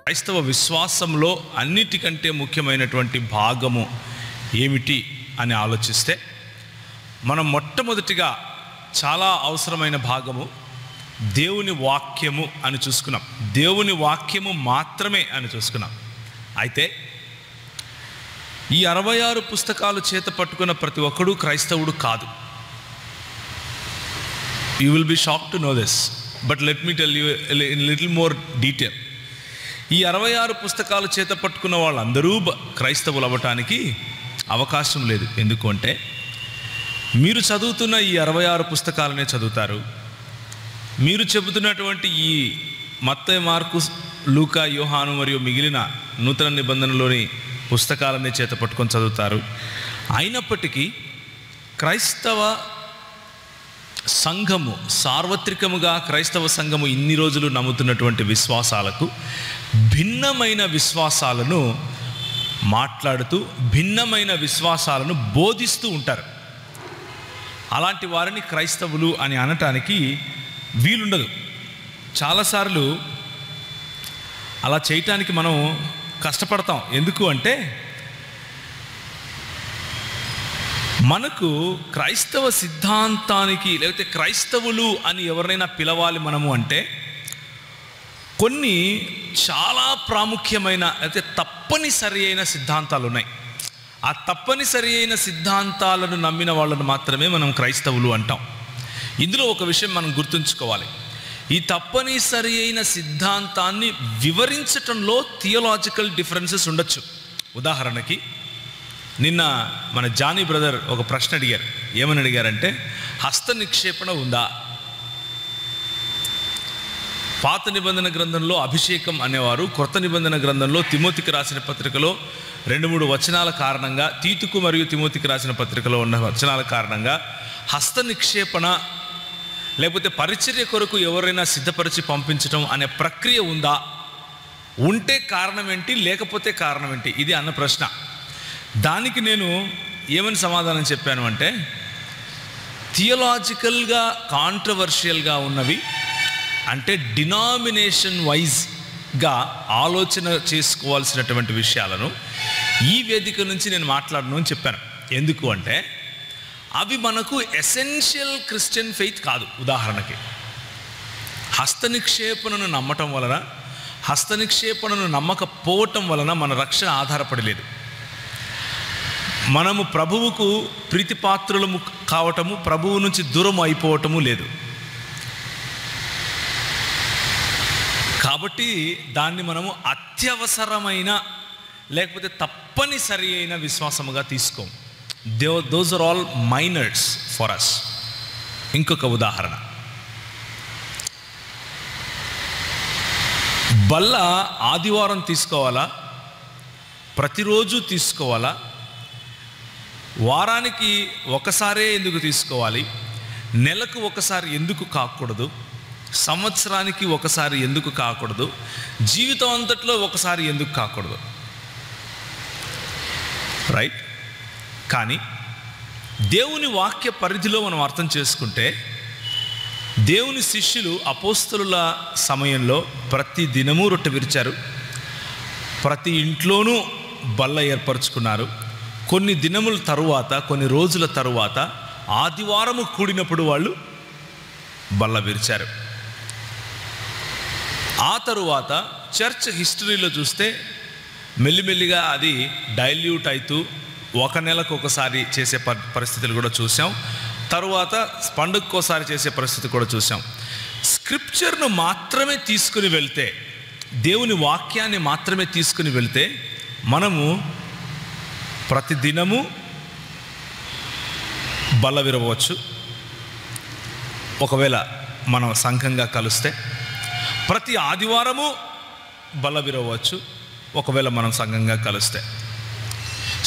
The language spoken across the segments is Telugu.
క్రైస్తవ విశ్వాసంలో అన్నిటికంటే ముఖ్యమైనటువంటి భాగము ఏమిటి అని ఆలోచిస్తే మనం మొట్టమొదటిగా చాలా అవసరమైన భాగము దేవుని వాక్యము అని చూసుకున్నాం. దేవుని వాక్యము మాత్రమే అని చూసుకున్నాం. అయితే ఈ 66 పుస్తకాలు చేత పట్టుకున్న ప్రతి ఒక్కడు క్రైస్తవుడు కాదు. You will be shocked to know this, but let me tell you in little more detail. ఈ 66 పుస్తకాలు చేత పట్టుకున్న వాళ్ళందరూ క్రైస్తవులు అవ్వటానికి అవకాశం లేదు. ఎందుకంటే మీరు చదువుతున్న ఈ 66 పుస్తకాలనే చదువుతారు. మీరు చెబుతున్నటువంటి ఈ మత్తయి, మార్కు, లూకా, యోహాను మరియు మిగిలిన నూతన నిబంధనలోని పుస్తకాలనే చేత పట్టుకొని చదువుతారు. అయినప్పటికీ క్రైస్తవ సంఘము, సార్వత్రికముగా క్రైస్తవ సంఘము ఇన్ని రోజులు నమ్ముతున్నటువంటి విశ్వాసాలకు భిన్నమైన విశ్వాసాలను మాట్లాడుతూ భిన్నమైన విశ్వాసాలను బోధిస్తూ ఉంటారు. అలాంటి వారిని క్రైస్తవులు అని అనటానికి వీలుండదు. చాలాసార్లు అలా చేయటానికి మనం కష్టపడతాం. ఎందుకు అంటే మనకు క్రైస్తవ సిద్ధాంతానికి లేకపోతే క్రైస్తవులు అని ఎవరినైనా పిలవాలి మనము అంటే కొన్ని చాలా ప్రాముఖ్యమైన అయితే తప్పనిసరి అయిన సిద్ధాంతాలు ఉన్నాయి. ఆ తప్పనిసరి అయిన సిద్ధాంతాలను నమ్మిన వాళ్ళను మాత్రమే మనం క్రైస్తవులు అంటాం. ఇందులో ఒక విషయం మనం గుర్తుంచుకోవాలి. ఈ తప్పనిసరి అయిన సిద్ధాంతాన్ని వివరించటంలో థియోలాజికల్ డిఫరెన్సెస్ ఉండొచ్చు. ఉదాహరణకి నిన్న మన జానీ బ్రదర్ ఒక ప్రశ్న అడిగారు. ఏమని అడిగారంటే, హస్త నిక్షేపణ ఉందా? పాత నిబంధన గ్రంథంలో అభిషేకం అనేవారు, కొత్త నిబంధన గ్రంథంలో తిమోతికి రాసిన పత్రికలో 2-3 వచనాల కారణంగా, తీతుకు మరియు తిమోతికి రాసిన పత్రికలో ఉన్న వచనాల కారణంగా హస్త నిక్షేపణ లేకపోతే పరిచర్య కొరకు ఎవరైనా సిద్ధపరిచి పంపించడం అనే ప్రక్రియ ఉందా? ఉంటే కారణం ఏంటి, లేకపోతే కారణం ఏంటి? ఇది అన్న ప్రశ్న. దానికి నేను ఏమని సమాధానం చెప్పాను అంటే, థియోలాజికల్గా కాంట్రవర్షియల్గా ఉన్నవి అంటే డినామినేషన్ వైజ్గా ఆలోచన చేసుకోవాల్సినటువంటి విషయాలను ఈ వేదిక నుంచి నేను మాట్లాడను అని చెప్పాను. ఎందుకు అంటే అవి మనకు ఎసెన్షియల్ క్రిస్టియన్ ఫెయిత్ కాదు. ఉదాహరణకి హస్త నిక్షేపణను నమ్మటం వలన, హస్త నిక్షేపణను నమ్మకపోవటం వలన మన రక్షణ ఆధారపడలేదు. మనము ప్రభువుకు ప్రీతిపాత్రులము కావటము, ప్రభువు నుంచి దూరం అయిపోవటము లేదు. కాబట్టి దాన్ని మనము అత్యవసరమైన లేకపోతే తప్పనిసరి అయిన విశ్వాసముగా తీసుకోం. Those are all minors for us. ఇంకొక ఉదాహరణ, బల్ల ఆదివారం తీసుకోవాలా, ప్రతిరోజు తీసుకోవాలా, వారానికి ఒకసారే ఎందుకు తీసుకోవాలి, నెలకు ఒకసారి ఎందుకు కాకూడదు, సంవత్సరానికి ఒకసారి ఎందుకు కాకూడదు, జీవితం అంతట్లో ఒకసారి ఎందుకు కాకూడదు? రైట్. కానీ దేవుని వాక్య పరిధిలో మనం అర్థం చేసుకుంటే, దేవుని శిష్యులు అపోస్తలుల సమయంలో ప్రతి దినము రొట్టె విరిచారు, ప్రతి ఇంట్లోనూ బల్ల ఏర్పరచుకున్నారు. కొన్ని దినముల తరువాత, కొన్ని రోజుల తరువాత ఆదివారము కూడినప్పుడు వాళ్ళు బల్ల విరిచారు. ఆ తరువాత చర్చ్ హిస్టరీలో చూస్తే మెల్లిమెల్లిగా అది డైల్యూట్ అవుతూ 1 నెలకు ఒకసారి చేసే పరిస్థితులు కూడా చూసాం. తరువాత పండుగకోసారి చేసే పరిస్థితి కూడా చూసాం. స్క్రిప్చర్ను మాత్రమే తీసుకుని వెళ్తే, దేవుని వాక్యాన్ని మాత్రమే తీసుకుని వెళ్తే మనము ప్రతి దినము బల్ల విరవచ్చు. ఒకవేళ మనం సంఘంగా కలిస్తే ప్రతి ఆదివారము బల్ల విరవచ్చు. ఒకవేళ మనం సంఘంగా కలిస్తే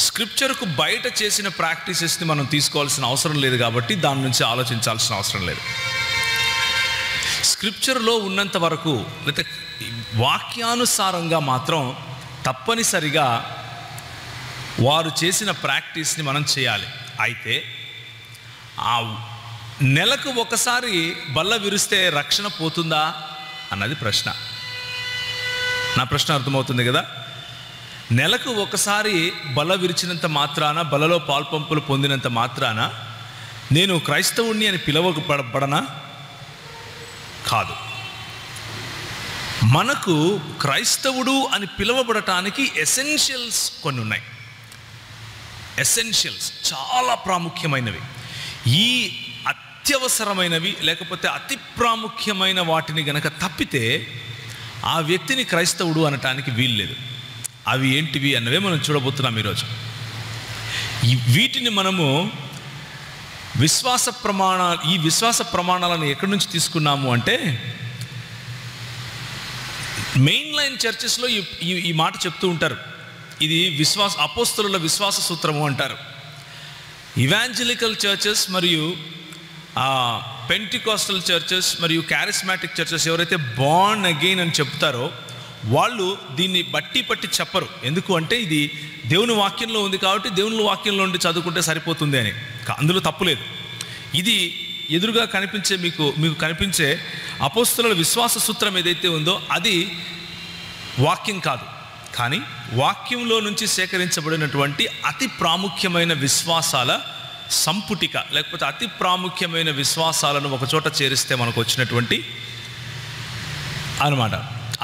స్క్రిప్చర్కు బయట చేసిన ప్రాక్టీసెస్ని మనం తీసుకోవాల్సిన అవసరం లేదు. కాబట్టి దాని నుంచి ఆలోచించాల్సిన అవసరం లేదు. స్క్రిప్చర్లో ఉన్నంత వరకు లేకపోతే వాక్యానుసారంగా మాత్రం తప్పనిసరిగా వారు చేసిన ప్రాక్టీస్ని మనం చేయాలి. అయితే ఆ నెలకు ఒకసారి బల్ల విరిస్తే రక్షణ పోతుందా అన్నది ప్రశ్న. నా ప్రశ్న అర్థమవుతుంది కదా? నెలకు ఒకసారి బల విరిచినంత మాత్రాన, బలలో పాల్పంపులు పొందినంత మాత్రాన నేను క్రైస్తవుణ్ణి అని పిలవబడనా? కాదు. మనకు క్రైస్తవుడు అని పిలువబడటానికి ఎసెన్షియల్స్ కొన్ని ఉన్నాయి. ఎసెన్షియల్స్ చాలా ప్రాముఖ్యమైనవి. ఈ అత్యవసరమైనవి లేకపోతే అతి ప్రాముఖ్యమైన వాటిని గనక తప్పితే ఆ వ్యక్తిని క్రైస్తవుడు అనటానికి వీల్లేదు. అవి ఏంటివి అన్నవే మనం చూడబోతున్నాం ఈరోజు. వీటిని మనము ఈ విశ్వాస ప్రమాణాలను ఎక్కడి నుంచి తీసుకున్నాము అంటే, మెయిన్ లైన్ చర్చెస్లో ఈ మాట చెప్తూ ఉంటారు. ఇది అపోస్తలుల విశ్వాస సూత్రము అంటారు. ఇవాంజలికల్ చర్చెస్ మరియు పెంటికాస్టల్ చర్చెస్ మరియు క్యారిస్మాటిక్ చర్చెస్ ఎవరైతే బార్న్ అగైన్ అని చెప్తారో వాళ్ళు దీన్ని పట్టి చెప్పరు. ఎందుకు అంటే ఇది దేవుని వాక్యంలో ఉంది కాబట్టి దేవుని వాక్యంలో ఉండి చదువుకుంటే సరిపోతుంది అని. అందులో తప్పు లేదు. ఇది ఎదురుగా మీకు కనిపించే అపోస్తలుల విశ్వాస సూత్రం ఏదైతే ఉందో అది వాక్యం కాదు, కానీ వాక్యంలో నుంచి సేకరించబడినటువంటి అతి ప్రాముఖ్యమైన విశ్వాసాల సంపుటిక, లేకపోతే అతి ప్రాముఖ్యమైన విశ్వాసాలను ఒకచోట చేరిస్తే మనకు వచ్చినటువంటి అన్నమాట.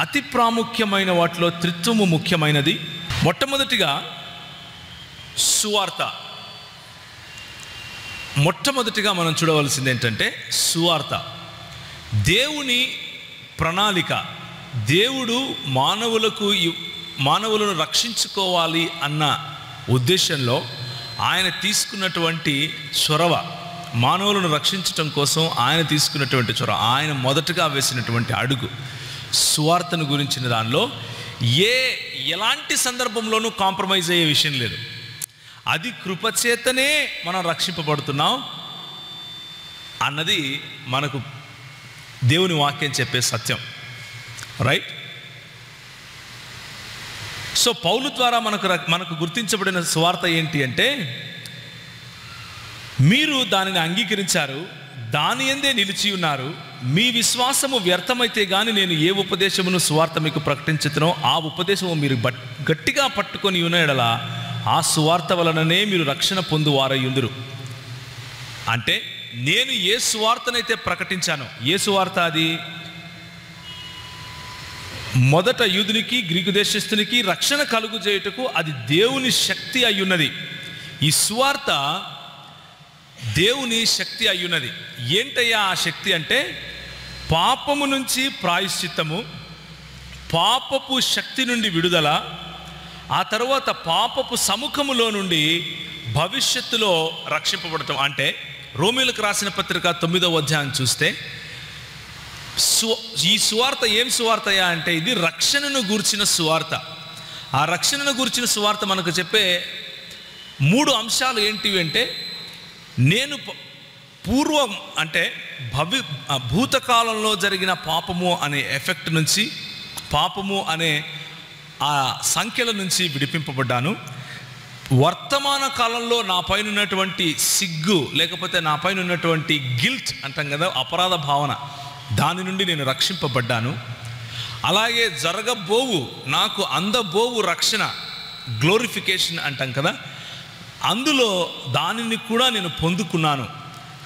అతి ప్రాముఖ్యమైన వాటిలో త్రిత్వము ముఖ్యమైనది. మొట్టమొదటిగా సువార్త. మొట్టమొదటిగా మనం చూడవలసింది ఏంటంటే సువార్త. దేవుని ప్రణాళిక. దేవుడు మానవులను రక్షించుకోవాలి అన్న ఉద్దేశంలో ఆయన తీసుకున్నటువంటి చొరవ, మానవులను రక్షించటం కోసం ఆయన తీసుకున్నటువంటి చొరవ, ఆయన మొదటగా వేసినటువంటి అడుగు సువార్తను గురించిన దానిలో ఎలాంటి సందర్భంలోనూ కాంప్రమైజ్ అయ్యే విషయం లేదు. అది కృపచేతనే మనం రక్షింపబడుతున్నాం అన్నది మనకు దేవుని వాక్యం చెప్పే సత్యం. రైట్? సో పౌలు ద్వారా మనకు గుర్తించబడిన సువార్త ఏంటి అంటే, మీరు దానిని అంగీకరించారు, దాని యందే నిలిచి ఉన్నారు, మీ విశ్వాసము వ్యర్థమైతే గాని నేను ఏ ఉపదేశమును సువార్త మీకు ప్రకటించుతునో ఆ ఉపదేశము మీరు గట్టిగా పట్టుకొని ఉన్నయెడల ఆ సువార్త వలననే మీరు రక్షణ పొందువారయ్యుందురు. అంటే నేను ఏ సువార్తనైతే ప్రకటించానో, ఏ సువార్త అది? మొదట యూదునికి గ్రీకు దేశస్థునికి రక్షణ కలుగు చేయుటకు అది దేవుని శక్తి అయ్యున్నది. ఈ సువార్త దేవుని శక్తి అయ్యున్నది. ఏంటయ్యా ఆ శక్తి అంటే, పాపము నుంచి ప్రాయశ్చిత్తము, పాపపు శక్తి నుండి విడుదల, ఆ తర్వాత పాపపు సముఖములో నుండి భవిష్యత్తులో రక్షింపబడటం. అంటే రోమీయులకు రాసిన పత్రిక 9వ అధ్యాయం చూస్తే ఈ సువార్త ఏం సువార్తయా అంటే ఇది రక్షణను గూర్చిన సువార్త. ఆ రక్షణను గూర్చిన సువార్త మనకు చెప్పే 3 అంశాలు ఏంటివి అంటే, నేను పూర్వం అంటే భూతకాలంలో జరిగిన పాపము అనే ఎఫెక్ట్ నుంచి, పాపము అనే ఆ సంఖ్యల నుంచి విడిపింపబడ్డాను. వర్తమాన కాలంలో నా పైన ఉన్నటువంటి సిగ్గు, లేకపోతే నా పైన ఉన్నటువంటి గిల్ట్ అంటాం కదా, అపరాధ భావన, దాని నుండి నేను రక్షింపబడ్డాను. అలాగే జరగబోవు, నాకు అందబోవు రక్షణ, గ్లోరిఫికేషన్ అంటాం కదా, అందులో దానిని కూడా నేను పొందుకున్నాను.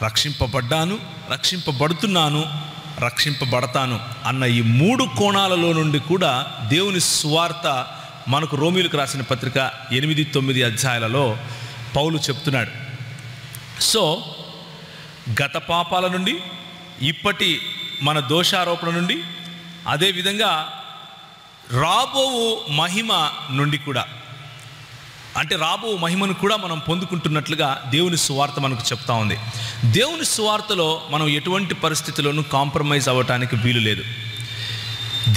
రక్షింపబడ్డాను, రక్షింపబడుతున్నాను, రక్షింపబడతాను అన్న ఈ 3 కోణాలలో నుండి కూడా దేవుని సువార్త మనకు రోమీయులకు రాసిన పత్రిక 8, 9 అధ్యాయాలలో పౌలు చెప్తున్నాడు. సో గత పాపాల నుండి, ఇప్పటి మన దోషారోపణ నుండి, అదేవిధంగా రాబో మహిమ నుండి కూడా, అంటే రాబో మహిమను కూడా మనం పొందుకుంటున్నట్లుగా దేవుని సువార్త మనకు చెప్తా ఉంది. దేవుని సువార్తలో మనం ఎటువంటి పరిస్థితుల్లోనూ కాంప్రమైజ్ అవ్వటానికి వీలు లేదు.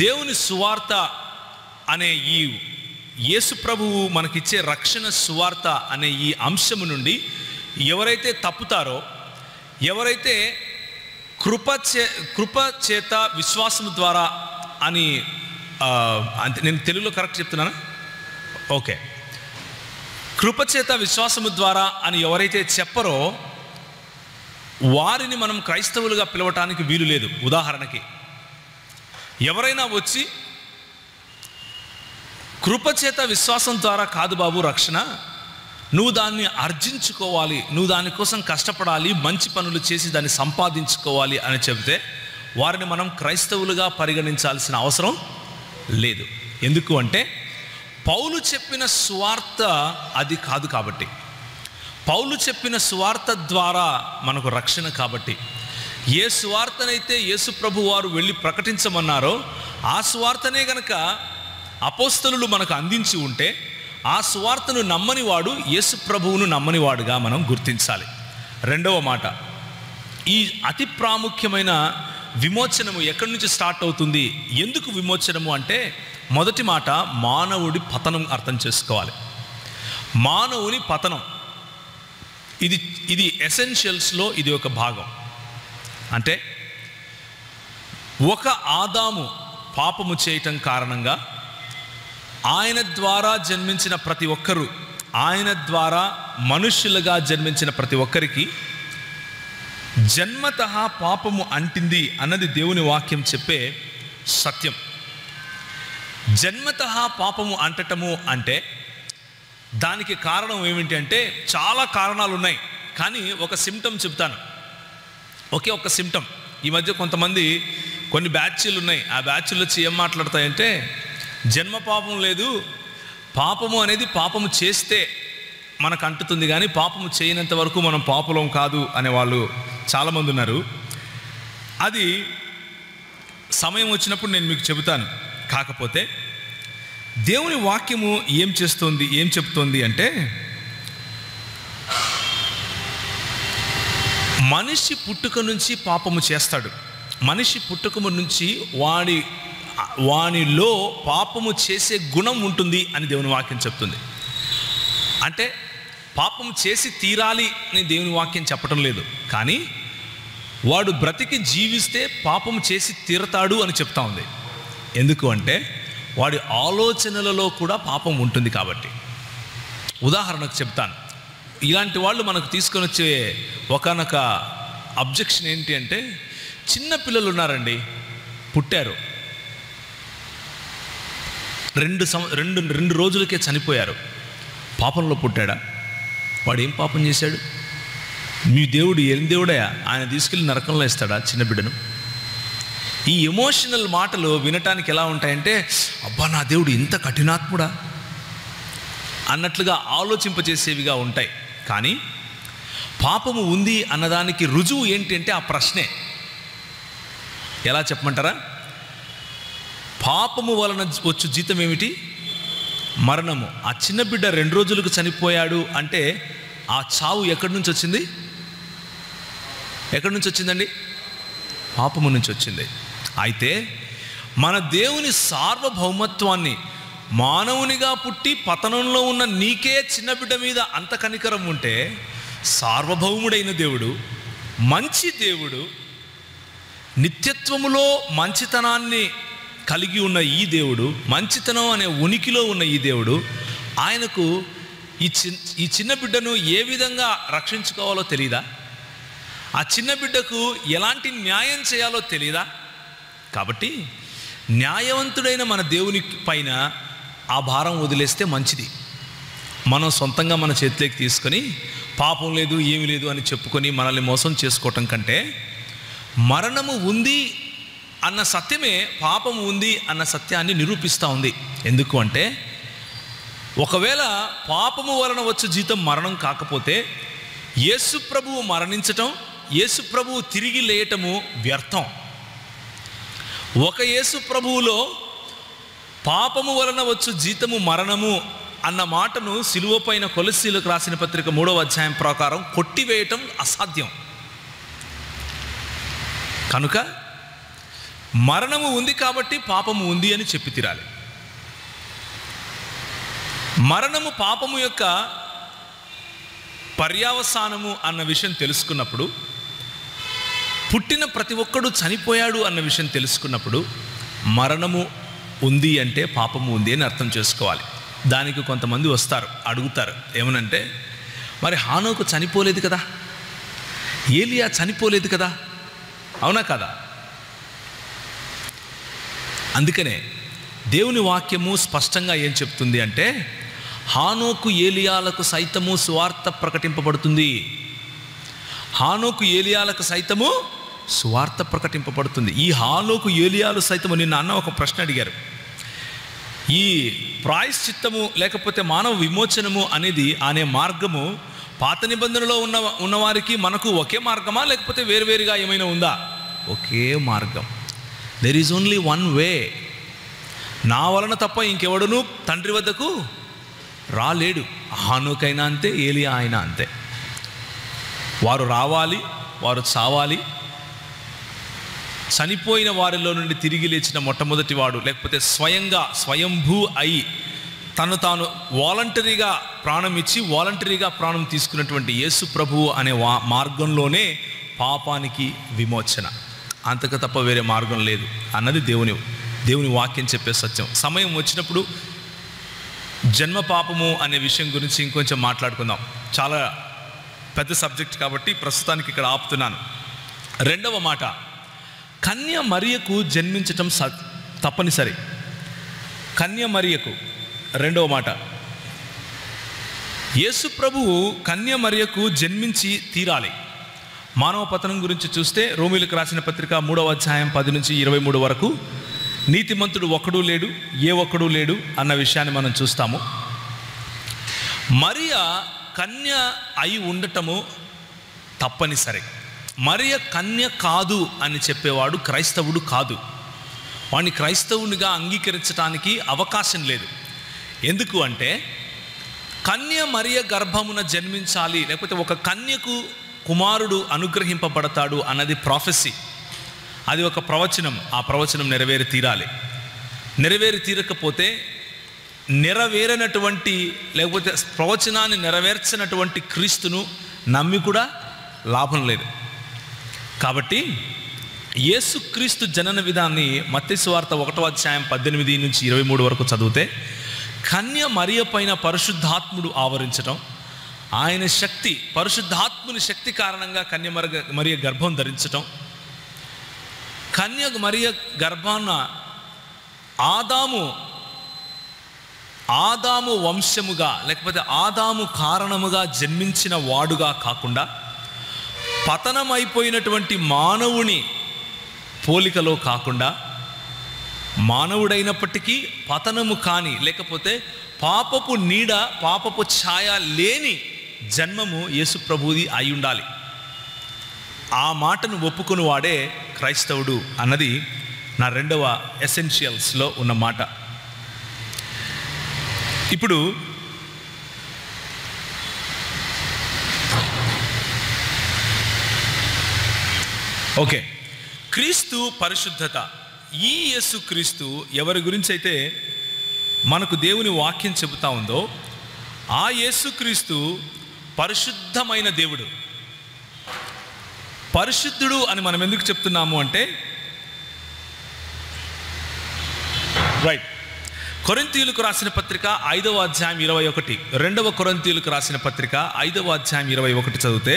దేవుని సువార్త అనే ఈ యేసు ప్రభువు మనకిచ్చే రక్షణ సువార్త అనే ఈ అంశము నుండి ఎవరైతే తప్పుతారో, ఎవరైతే కృప చేత విశ్వాసము ద్వారా అని, నేను తెలుగులో కరెక్ట్ చెప్తున్నానా? ఓకే. కృపచేత విశ్వాసము ద్వారా అని ఎవరైతే చెప్పరో వారిని మనం క్రైస్తవులుగా పిలవటానికి వీలు లేదు. ఉదాహరణకి ఎవరైనా వచ్చి కృపచేత విశ్వాసం ద్వారా కాదు బాబు రక్షణ, నువ్వు దాన్ని ఆర్జించుకోవాలి, నువ్వు దానికోసం కష్టపడాలి, మంచి పనులు చేసి దాన్ని సంపాదించుకోవాలి అని చెబితే వారిని మనం క్రైస్తవులుగా పరిగణించాల్సిన అవసరం లేదు. ఎందుకు అంటే పౌలు చెప్పిన సువార్త అది కాదు కాబట్టి, పౌలు చెప్పిన సువార్త ద్వారా మనకు రక్షణ కాబట్టి, ఏ సువార్తనైతే యేసు ప్రభు వారు వెళ్ళి ప్రకటించమన్నారో ఆ సువార్తనే గనక అపోస్తలులు మనకు అందించి ఉంటే ఆ సువార్తను నమ్మనివాడు యేసు ప్రభువును నమ్మనివాడుగా మనం గుర్తించాలి. రెండవ మాట, ఈ అతి ప్రాముఖ్యమైన విమోచనము ఎక్కడి నుంచి స్టార్ట్ అవుతుంది, ఎందుకు విమోచనము అంటే మొదటి మాట మానవుడి పతనం అర్థం చేసుకోవాలి. మానవుని పతనం ఇది ఎసెన్షియల్స్లో ఇది ఒక భాగం. అంటే ఒక ఆదాము పాపము చేయటం కారణంగా ఆయన ద్వారా జన్మించిన ప్రతి ఒక్కరూ, ఆయన ద్వారా మనుష్యులుగా జన్మించిన ప్రతి ఒక్కరికి జన్మతః పాపము అంటింది అన్నది దేవుని వాక్యం చెప్పే సత్యం. జన్మతః పాపము అంటటము అంటే దానికి కారణం ఏమిటి అంటే చాలా కారణాలు ఉన్నాయి, కానీ ఒక సిమ్టమ్ చెప్తాను. ఒక సిమ్టమ్. ఈ మధ్య కొంతమంది కొన్ని బ్యాచ్లు ఉన్నాయి, ఆ బ్యాచ్లు వచ్చి ఏం మాట్లాడతాయంటే జన్మ పాపం లేదు, పాపము అనేది పాపము చేస్తే మనకు అంటుతుంది కానీ పాపము చేయనంత వరకు మనం పాపులం కాదు అనేవాళ్ళు చాలామంది ఉన్నారు. అది సమయం వచ్చినప్పుడు నేను మీకు చెబుతాను. కాకపోతే దేవుని వాక్యము ఏం చెప్తోంది అంటే మనిషి పుట్టుక నుంచి పాపము చేస్తాడు. మనిషి పుట్టుక నుంచి వానిలో పాపము చేసే గుణం ఉంటుంది అని దేవుని వాక్యం చెప్తుంది. అంటే పాపం చేసి తీరాలి అని దేవుని వాక్యం చెప్పటం లేదు, కానీ వాడు బ్రతికి జీవిస్తే పాపం చేసి తీరతాడు అని చెప్తా ఉంది. ఎందుకు అంటే వాడి ఆలోచనలలో కూడా పాపం ఉంటుంది కాబట్టి. ఉదాహరణకు చెప్తాను. ఇలాంటి వాళ్ళు మనకు తీసుకొని వచ్చే ఒకనొక అబ్జెక్షన్ ఏంటి అంటే, చిన్న పిల్లలు ఉన్నారండి, పుట్టారు, రెండు రోజులకే చనిపోయారు. పాపంలో పుట్టాడా? వాడు ఏం పాపం చేశాడు? మీ దేవుడు ఏం దేవుడయా, ఆయన తీసుకెళ్ళి నరకంలో వేస్తాడా చిన్న బిడ్డను? ఈ ఎమోషనల్ మాటలు వినటానికి ఎలా ఉంటాయంటే, అబ్బా నా దేవుడు ఇంత కఠినాత్ముడా అన్నట్లుగా ఆలోచింపజేసేవిగా ఉంటాయి. కానీ పాపము ఉంది అన్నదానికి రుజువు ఏంటి అంటే ఆ ప్రశ్నే. ఎలా చెప్పమంటారా? పాపము వలన వచ్చు జీతం ఏమిటి? మరణము. ఆ చిన్న బిడ్డ 2 రోజులకు చనిపోయాడు అంటే ఆ చావు ఎక్కడి నుంచి వచ్చింది? ఎక్కడి నుంచి వచ్చిందండి? పాపము నుంచి వచ్చింది. అయితే మన దేవుని సార్వభౌమత్వాన్ని, మానవునిగా పుట్టి పతనంలో ఉన్న నీకే చిన్న బిడ్డ మీద అంత కనికరం ఉంటే, సార్వభౌముడైన దేవుడు, మంచి దేవుడు, నిత్యత్వములో మంచితనాన్ని కలిగి ఉన్న ఈ దేవుడు, మంచితనం అనే ఉనికిలో ఉన్న ఈ దేవుడు, ఆయనకు ఈ చిన్న బిడ్డను ఏ విధంగా రక్షించుకోవాలో తెలియదా? ఆ చిన్న బిడ్డకు ఎలాంటి న్యాయం చేయాలో తెలియదా? కాబట్టి న్యాయవంతుడైన మన దేవుని పైన ఆ భారం వదిలేస్తే మంచిది. మనం సొంతంగా మన చేతిలోకి తీసుకొని పాపం లేదు ఏమీ లేదు అని చెప్పుకొని మనల్ని మోసం చేసుకోవటం కంటే, మరణము ఉంది అన్న సత్యమే పాపము ఉంది అన్న సత్యాన్ని నిరూపిస్తూ ఉంది. ఎందుకు అంటే ఒకవేళ పాపము వలన వచ్చే జీతం మరణం కాకపోతే, యేసు ప్రభువు మరణించటం, యేసు ప్రభువు తిరిగి లేయటము వ్యర్థం. ఒక యేసు ప్రభువులో పాపము వలన వచ్చు జీతము మరణము అన్న మాటను సిలువ పైన కొలస్సీలకు రాసిన పత్రిక 3వ అధ్యాయం ప్రకారం కొట్టివేయటం అసాధ్యం. కనుక మరణము ఉంది కాబట్టి పాపము ఉంది అని చెప్పి తీరాలి. మరణము పాపము యొక్క పర్యావసానము అన్న విషయం తెలుసుకున్నప్పుడు, పుట్టిన ప్రతి ఒక్కడు చనిపోయాడు అన్న విషయం తెలుసుకున్నప్పుడు, మరణము ఉంది అంటే పాపము ఉంది అని అర్థం చేసుకోవాలి. దానికి కొంతమంది వస్తారు, అడుగుతారు ఏమనంటే, మరి హానోకు చనిపోలేదు కదా, ఏలియా చనిపోలేదు కదా, అవునా కదా? అందుకనే దేవుని వాక్యము స్పష్టంగా ఏం చెప్తుంది అంటే, హానోకు ఏలియాలకు సైతము సువార్త ప్రకటింపబడుతుంది. హానోకు ఏలియాలకు సైతము సువార్త ప్రకటింపబడుతుంది. ఈ హానోకు ఏలియాలు సైతము, నిన్న అన్న ఒక ప్రశ్న అడిగారు, ఈ ప్రాయశ్చిత్తము లేకపోతే మానవ విమోచనము అనేది అనే మార్గము పాత నిబంధనలో ఉన్నవారికి మనకు ఒకే మార్గమా, లేకపోతే వేరువేరుగా ఏమైనా ఉందా? ఒకే మార్గం. There is only one way. నా వలన తప్ప ఇంకెవడును తండ్రి వద్దకు రాలేడు. హానోకైనా అంతే, ఏలియా అయినా అంతే. వారు రావాలి, వారు చావాలి. చనిపోయిన వారిలో నుండి తిరిగి లేచిన మొట్టమొదటి వాడు, లేకపోతే స్వయంభూ అయి తను తాను వాలంటరీగా ప్రాణం ఇచ్చి వాలంటరీగా ప్రాణం తీసుకున్నటువంటి యేసు ప్రభువు అనే మార్గంలోనే పాపానికి విమోచన. అంతకు తప్ప వేరే మార్గం లేదు అన్నది దేవుని వాక్యం చెప్పే సత్యం. సమయం వచ్చినప్పుడు జన్మ పాపము అనే విషయం గురించి ఇంకొంచెం మాట్లాడుకుందాం. చాలా పెద్ద సబ్జెక్ట్ కాబట్టి ప్రస్తుతానికి ఇక్కడ ఆపుతున్నాను. రెండవ మాట, కన్య మరియకు జన్మించటం తప్పనిసరి. కన్య మరియకు రెండవ మాట, యేసు ప్రభువు కన్య మరియకు జన్మించి తీరాలి. మానవ పతనం గురించి చూస్తే రోమీలకు రాసిన పత్రిక 3వ అధ్యాయం 10 నుంచి 23 వరకు, నీతిమంతుడు ఒక్కడూ లేడు, ఏ ఒక్కడూ లేడు అన్న విషయాన్ని మనం చూస్తాము. మరియ కన్య అయి ఉండటము తప్పనిసరి. మరియ కన్య కాదు అని చెప్పేవాడు క్రైస్తవుడు కాదు. వాడిని క్రైస్తవునిగా అంగీకరించడానికి అవకాశం లేదు. ఎందుకు అంటే, కన్య మరియ గర్భమున జన్మించాలి, లేకపోతే ఒక కన్యకు కుమారుడు అనుగ్రహింపబడతాడు అన్నది ప్రాఫెసీ. అది ఒక ప్రవచనం. ఆ ప్రవచనం నెరవేరి తీరాలి. నెరవేరి తీరకపోతే నెరవేరనటువంటి, లేకపోతే ప్రవచనాన్ని నెరవేర్చినటువంటి క్రీస్తును నమ్మి కూడా లాభం లేదు. కాబట్టి యేసుక్రీస్తు జనన విధాన్ని మత్తయి సువార్త 1వ అధ్యాయం 18 నుంచి 23 వరకు చదివితే, కన్య మరియ పైన పరిశుద్ధాత్ముడు ఆవరించడం, ఆయన శక్తి, పరిశుద్ధాత్ముని శక్తి కారణంగా కన్య మరియ గర్భం ధరించటం, కన్య మరియ గర్భాన ఆదాము వంశముగా, లేకపోతే ఆదాము కారణముగా జన్మించిన వాడుగా కాకుండా పతనమైపోయినటువంటి మానవుని పోలికలో కాకుండా, మానవుడైనప్పటికీ పతనము కాని, లేకపోతే పాపపు నీడ, పాపపు ఛాయ లేని జన్మము యేసు ప్రభువుది అయి ఉండాలి. ఆ మాటను ఒప్పుకుని వాడే క్రైస్తవుడు అన్నది నా రెండవ ఎసెన్షియల్స్లో ఉన్న మాట. ఇప్పుడు ఓకే, క్రీస్తు పరిశుద్ధత. ఈ యేసు క్రీస్తు ఎవరి గురించి అయితే మనకు దేవుని వాక్యం చెబుతా ఉందో, ఆ యేసు క్రీస్తు పరిశుద్ధమైన దేవుడు. పరిశుద్ధుడు అని మనం ఎందుకు చెప్తున్నాము అంటే, రైట్, కొరింథీయులకు రాసిన పత్రిక 5వ అధ్యాయం 21, 2వ కొరింథీయులకు రాసిన పత్రిక 5వ అధ్యాయం 21 చదివితే,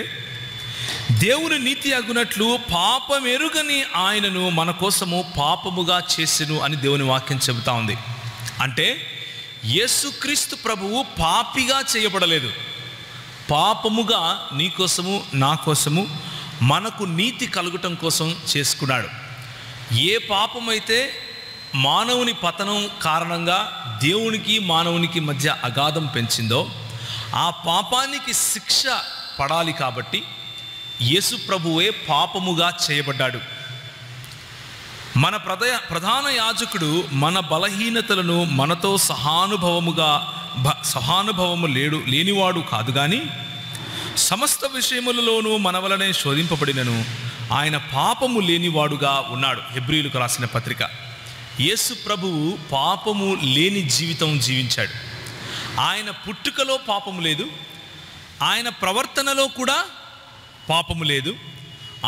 దేవుని నీతి అగునట్లు పాపమెరుగని ఆయనను మన కోసము పాపముగా చేసెను అని దేవుని వాక్యం చెబుతా ఉంది. అంటే యేసుక్రీస్తు ప్రభువు పాపిగా చేయబడలేదు, పాపముగా నీ కోసము నా కోసము మనకు నీతి కలుగటం కోసం చేసుకున్నాడు. ఏ పాపమైతే మానవుని పతనం కారణంగా దేవునికి మానవునికి మధ్య అగాధం పెంచిందో, ఆ పాపానికి శిక్ష పడాలి. కాబట్టి యేసు ప్రభువే పాపముగా చేయబడ్డాడు. మన ప్రధాన యాజకుడు మన బలహీనతలను మనతో సహానుభవము లేనివాడు కాదు, కానీ సమస్త విషయములలోనూ మన వలనే శోధింపబడినను ఆయన పాపము లేనివాడుగా ఉన్నాడు. హెబ్రీయులకు రాసిన పత్రిక. యేసు ప్రభువు పాపము లేని జీవితం జీవించాడు. ఆయన పుట్టుకలో పాపము లేదు, ఆయన ప్రవర్తనలో కూడా పాపము లేదు,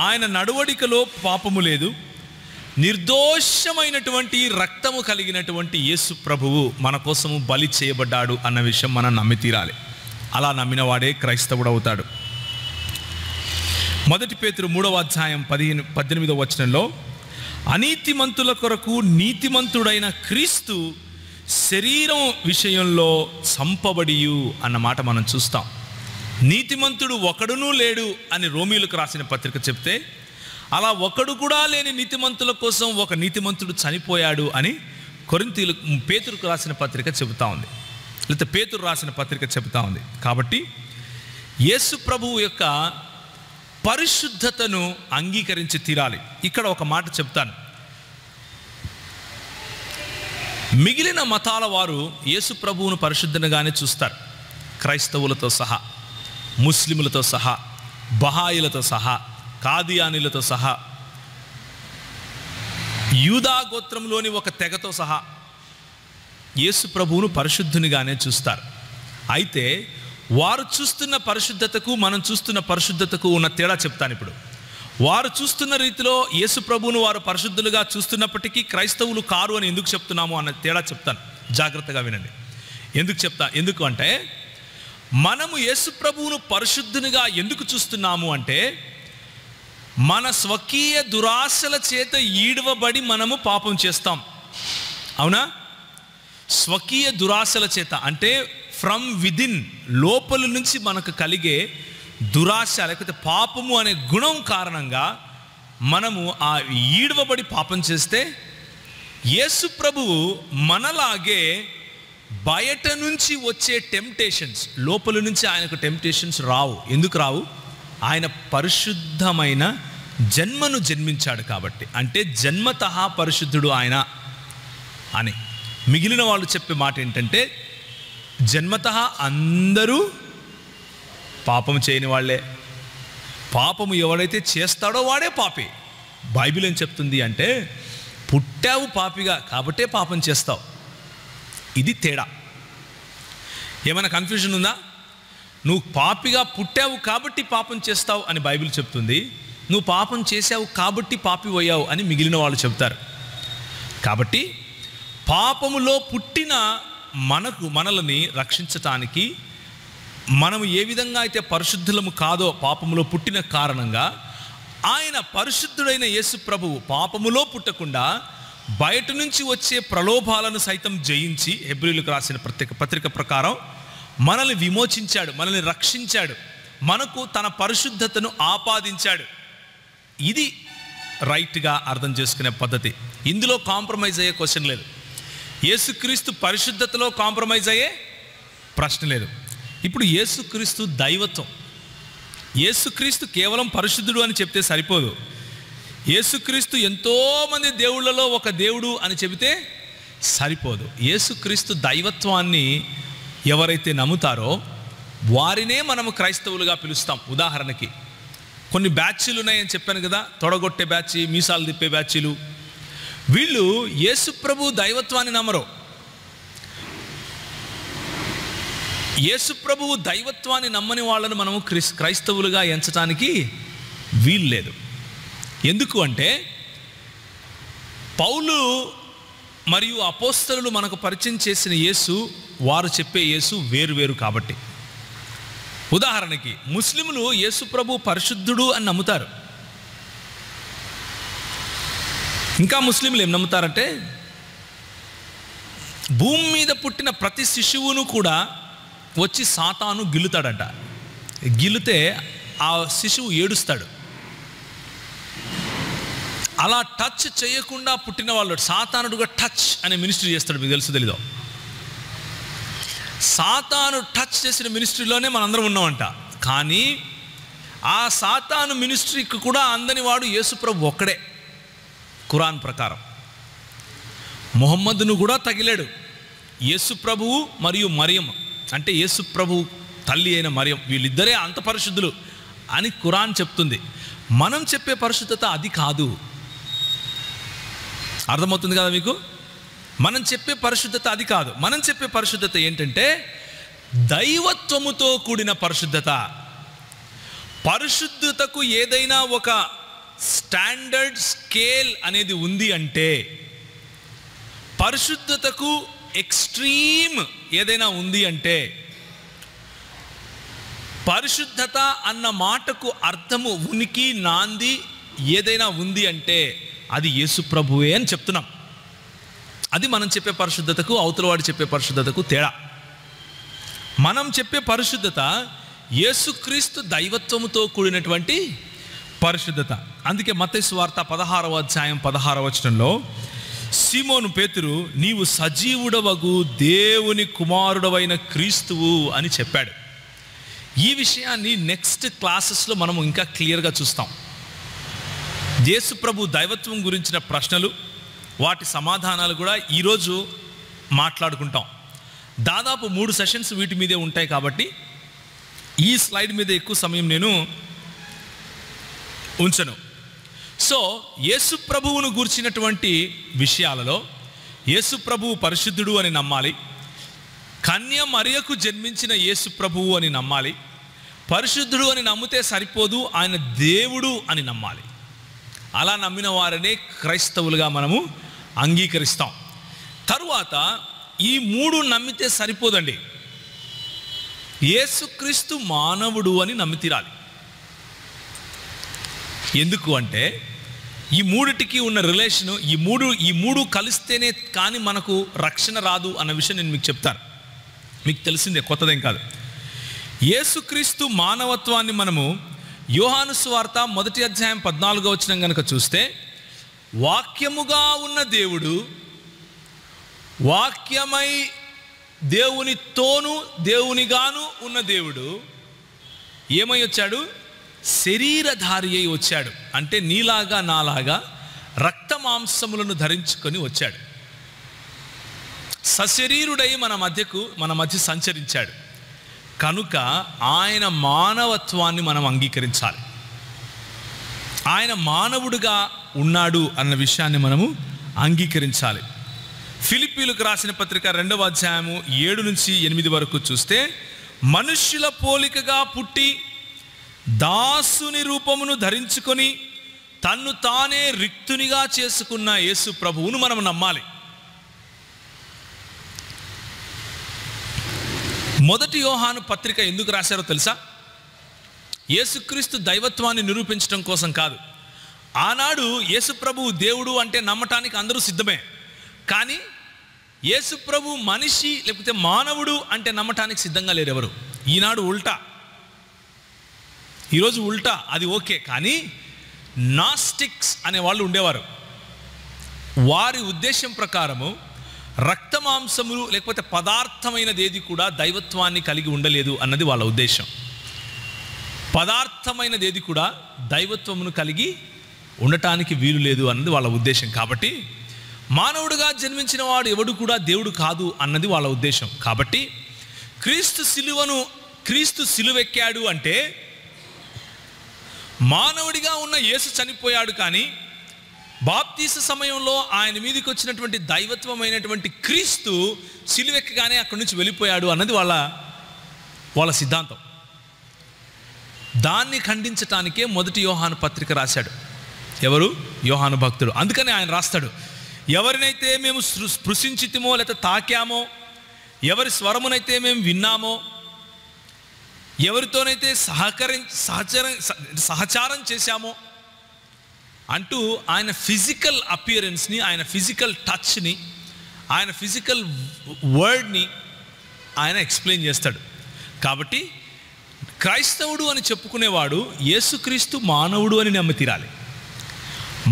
ఆయన నడవడికలో పాపము లేదు. నిర్దోషమైనటువంటి రక్తము కలిగినటువంటి యేసు ప్రభువు మన కోసము బలి చేయబడ్డాడు అన్న విషయం మనం నమ్మి తీరాలి. అలా నమ్మిన వాడే క్రైస్తవుడు అవుతాడు. 1 పేతురు 3వ అధ్యాయం 18వ వచనంలో, అనీతిమంతుల కొరకు నీతిమంతుడైన క్రీస్తు శరీరం విషయంలో చంపబడియు అన్న మాట మనం చూస్తాం. నీతిమంతుడు ఒకడునూ లేడు అని రోమీయులకు రాసిన పత్రిక చెప్తే, అలా ఒకడు కూడా లేని నీతిమంతుల కోసం ఒక నీతిమంతుడు చనిపోయాడు అని పేతురుకు రాసిన పత్రిక చెబుతా ఉంది, లేకపోతే పేతురు రాసిన పత్రిక చెబుతా ఉంది. కాబట్టి యేసు ప్రభువు యొక్క పరిశుద్ధతను అంగీకరించి తీరాలి. ఇక్కడ ఒక మాట చెప్తాను. మిగిలిన మతాల వారు యేసు ప్రభువును పరిశుద్ధంగానే చూస్తారు, క్రైస్తవులతో సహా, ముస్లిములతో సహా, బహాయిలతో సహా, కాదియానీలతో సహా, యూదా గోత్రంలోని ఒక తెగతో సహా యేసు ప్రభువును పరిశుద్ధునిగానే చూస్తారు. అయితే వారు చూస్తున్న పరిశుద్ధతకు మనం చూస్తున్న పరిశుద్ధతకు ఉన్న తేడా చెప్తాను. ఇప్పుడు వారు చూస్తున్న రీతిలో యేసు ప్రభువును వారు పరిశుద్ధులుగా చూస్తున్నప్పటికీ క్రైస్తవులు కారు అని ఎందుకు చెప్తున్నాము అన్న తేడా చెప్తాను, జాగ్రత్తగా వినండి. ఎందుకు అంటే మనము యేసు ప్రభువును పరిశుద్ధునిగా ఎందుకు చూస్తున్నాము అంటే, మన స్వకీయ దురాశల చేత ఈడవబడి మనము పాపం చేస్తాం. అవునా? స్వకీయ దురాశల చేత అంటే ఫ్రమ్ విదిన్, లోపల నుంచి మనకు కలిగే దురాశ లేకపోతే పాపము అనే గుణం కారణంగా మనము ఆ ఈడవబడి పాపం చేస్తే, యేసు ప్రభువు మనలాగే బయట నుంచి వచ్చే టెంప్టేషన్స్, లోపల నుంచి ఆయనకు టెంప్టేషన్స్ రావు. ఎందుకు రావు? ఆయన పరిశుద్ధమైన జన్మను జన్మించాడు కాబట్టి. అంటే జన్మతః పరిశుద్ధుడు ఆయన అని. మిగిలిన వాళ్ళు చెప్పే మాట ఏంటంటే, జన్మతః అందరూ పాపం చేయని వాళ్ళే, పాపము ఎవడైతే చేస్తాడో వాడే పాపి. బైబిల్ ఏం చెప్తుంది అంటే, పుట్టావు పాపిగా కాబట్టే పాపం చేస్తావు. ఇది తేడా. ఏమైనా కన్ఫ్యూజన్ ఉందా? నువ్వు పాపిగా పుట్టావు కాబట్టి పాపం చేస్తావు అని బైబిల్ చెప్తుంది, నువ్వు పాపం చేసావు కాబట్టి పాపి అయ్యావు అని మిగిలిన వాళ్ళు చెప్తారు. కాబట్టి పాపములో పుట్టిన మనల్ని రక్షించటానికి మనము ఏ విధంగా అయితే పరిశుద్ధులము కాదో పాపములో పుట్టిన కారణంగా, ఆయన పరిశుద్ధుడైన యేసు ప్రభువు పాపములో పుట్టకుండా బయట నుంచి వచ్చే ప్రలోభాలను సైతం జయించి, హెబ్రీయులకు రాసిన పత్రిక ప్రకారం మనల్ని విమోచించాడు, మనల్ని రక్షించాడు, మనకు తన పరిశుద్ధతను ఆపాదించాడు. ఇది రైట్గా అర్థం చేసుకునే పద్ధతి. ఇందులో కాంప్రమైజ్ అయ్యే క్వశ్చన్ లేదు. యేసుక్రీస్తు పరిశుద్ధతలో కాంప్రమైజ్ అయ్యే ప్రశ్న లేదు. ఇప్పుడు యేసుక్రీస్తు దైవత్వం. యేసుక్రీస్తు కేవలం పరిశుద్ధుడు అని చెప్తే సరిపోదు. యేసుక్రీస్తు ఎంతోమంది దేవుళ్ళలో ఒక దేవుడు అని చెబితే సరిపోదు. యేసుక్రీస్తు దైవత్వాన్ని ఎవరైతే నమ్ముతారో వారినే మనము క్రైస్తవులుగా పిలుస్తాం. ఉదాహరణకి కొన్ని బ్యాచ్లు ఉన్నాయని చెప్పాను కదా, తొడగొట్టే బ్యాచ్, మీసాలు తిప్పే బ్యాచ్లు. వీళ్ళు యేసు ప్రభు దైవత్వాన్ని నమ్మరు. యేసు ప్రభువు దైవత్వాన్ని నమ్మని వాళ్ళను మనము క్రైస్తవులుగా ఎంచడానికి వీలు లేదు. ఎందుకు అంటే పౌలు మరియు అపోస్తలులు మనకు పరిచయం చేసిన యేసు, వారు చెప్పే యేసు వేరు కాబట్టి. ఉదాహరణకి ముస్లింలు యేసు ప్రభు పరిశుద్ధుడు అని నమ్ముతారు. ఇంకా ముస్లింలు ఏం నమ్ముతారంటే, భూమి మీద పుట్టిన ప్రతి శిశువును కూడా వచ్చి సాతాను గిల్లుతాడట. గిల్లితే ఆ శిశువు ఏడుస్తాడు. అలా టచ్ చేయకుండా పుట్టిన వాళ్ళు సాతానుడుగా టచ్ అనే మినిస్ట్రీ చేస్తాడు. మీకు తెలుసు తెలీదో? సాతాను టచ్ చేసిన మినిస్ట్రీలోనే మనందరం ఉన్నామంట. కానీ ఆ సాతాను మినిస్ట్రీకి కూడా అందని వాడు యేసుప్రభు ఒక్కడే. ఖురాన్ ప్రకారం ముహమ్మదును కూడా తగిలాడు. యేసుప్రభువు మరియు మరియం, అంటే యేసుప్రభు తల్లి అయిన మరియం, వీళ్ళిద్దరే అంత పరిశుద్ధులు అని ఖురాన్ చెప్తుంది. మనం చెప్పే పరిశుద్ధత అది కాదు. అర్థమవుతుంది కదా మీకు? మనం చెప్పే పరిశుద్ధత అది కాదు. మనం చెప్పే పరిశుద్ధత ఏంటంటే దైవత్వముతో కూడిన పరిశుద్ధత. పరిశుద్ధతకు ఏదైనా ఒక స్టాండర్డ్ స్కేల్ అనేది ఉంది అంటే, పరిశుద్ధతకు ఎక్స్ట్రీమ్ ఏదైనా ఉంది అంటే, పరిశుద్ధత అన్న మాటకు అర్థము, ఉనికి, నాంది ఏదైనా ఉంది అంటే అది యేసు ప్రభువే అని చెప్తున్నాం. అది మనం చెప్పే పరిశుద్ధతకు, అవతలవాడు చెప్పే పరిశుద్ధతకు తేడా. మనం చెప్పే పరిశుద్ధత యేసుక్రీస్తు దైవత్వముతో కూడినటువంటి పరిశుద్ధత. అందుకే మత్తయి సువార్త 16వ అధ్యాయం 16వ వచనంలో సీమోను పేతురు నీవు సజీవుడవగు దేవుని కుమారుడవైన క్రీస్తువు అని చెప్పాడు. ఈ విషయాన్ని నెక్స్ట్ క్లాసెస్లో మనం ఇంకా క్లియర్గా చూస్తాం. యేసు ప్రభు దైవత్వం గురించిన ప్రశ్నలు, వాటి సమాధానాలు కూడా ఈరోజు మాట్లాడుకుంటాం. దాదాపు 3 సెషన్స్ వీటి మీదే ఉంటాయి కాబట్టి ఈ స్లైడ్ మీద ఎక్కువ సమయం నేను ఉంచను. సో యేసు ప్రభువును గూర్చినటువంటి విషయాలలో యేసు ప్రభువు పరిశుద్ధుడు అని నమ్మాలి, కన్య మరియకు జన్మించిన యేసు ప్రభువు అని నమ్మాలి. పరిశుద్ధుడు అని నమ్మితే సరిపోదు, ఆయన దేవుడు అని నమ్మాలి. అలా నమ్మిన వారినే క్రైస్తవులుగా మనము అంగీకరిస్తాం. తరువాత ఈ 3 నమ్మితే సరిపోదండి, యేసుక్రీస్తు మానవుడు అని నమ్మి తీరాలి. ఎందుకు అంటే ఈ మూడిటికి ఉన్న రిలేషను, ఈ మూడు కలిస్తేనే కానీ మనకు రక్షణ రాదు అన్న విషయం నేను మీకు చెప్తాను. మీకు తెలిసిందే, కొత్తదేం కాదు. యేసుక్రీస్తు మానవత్వాన్ని మనము యోహాను సువార్త 1వ అధ్యాయం 14వ వచనం కనుక చూస్తే, వాక్యముగా ఉన్న దేవుడు, వాక్యమై దేవునితోనూ దేవునిగాను ఉన్న దేవుడు ఏమై వచ్చాడు? శరీరధారి అయి వచ్చాడు. అంటే నీలాగా నాలాగా రక్త మాంసములను ధరించుకొని వచ్చాడు. సశరీరుడై మన మధ్య సంచరించాడు. కనుక ఆయన మానవత్వాన్ని మనం అంగీకరించాలి. ఆయన మానవుడిగా ఉన్నాడు అన్న విషయాన్ని మనము అంగీకరించాలి. ఫిలిప్పీలకు రాసిన పత్రిక 2వ అధ్యాయము 7 నుంచి 8 వరకు చూస్తే, మనుష్యుల పోలికగా పుట్టి దాసుని రూపమును ధరించుకొని తన్ను తానే రిక్తునిగా చేసుకున్న యేసు ప్రభువును మనం నమ్మాలి. 1 యోహాను పత్రిక ఎందుకు రాశారో తెలుసా? యేసుక్రీస్తు దైవత్వాన్ని నిరూపించడం కోసం కాదు. ఆనాడు యేసు ప్రభువు దేవుడు అంటే నమ్మటానికి అందరూ సిద్ధమే, కానీ యేసు ప్రభు మనిషి లేకపోతే మానవుడు అంటే నమ్మటానికి సిద్ధంగా లేరు ఎవరు. ఈనాడు ఉల్టా, ఈరోజు ఉల్టా. అది ఓకే, కానీ నాస్టిక్స్ అనే వాళ్ళు ఉండేవారు. వారి ఉద్దేశం ప్రకారము రక్త మాంసములు లేకపోతే పదార్థమైనది ఏది కూడా దైవత్వాన్ని కలిగి ఉండలేదు అన్నది వాళ్ళ ఉద్దేశం. పదార్థమైనది ఏది కూడా దైవత్వమును కలిగి ఉండటానికి వీలు లేదు అన్నది వాళ్ళ ఉద్దేశం. కాబట్టి మానవుడిగా జన్మించిన వాడు ఎవడు కూడా దేవుడు కాదు అన్నది వాళ్ళ ఉద్దేశం. కాబట్టి క్రీస్తు సిలువెక్కాడు అంటే మానవుడిగా ఉన్న యేసు చనిపోయాడు, కానీ బాప్తీస సమయంలో ఆయన మీదకి వచ్చినటువంటి దైవత్వమైనటువంటి క్రీస్తు సిలువెక్కగానే అక్కడి నుంచి వెళ్ళిపోయాడు అన్నది వాళ్ళ సిద్ధాంతం. దాన్ని ఖండించటానికే 1 యోహాను పత్రిక రాశాడు. ఎవరు? యోహాను భక్తుడు. అందుకని ఆయన రాస్తాడు, ఎవరినైతే మేము స్పృశించితిమో లేకపోతే తాకామో, ఎవరి స్వరమునైతే మేము విన్నామో, ఎవరితోనైతే సహచారం చేశామో అంటూ ఆయన ఫిజికల్ అపియరెన్స్ని, ఆయన ఫిజికల్ టచ్ని, ఆయన ఫిజికల్ వర్డ్ని ఆయన ఎక్స్ప్లెయిన్ చేస్తాడు. కాబట్టి క్రైస్తవుడు అని చెప్పుకునేవాడు యేసుక్రీస్తు మానవుడు అని నమ్మి తీరాలి.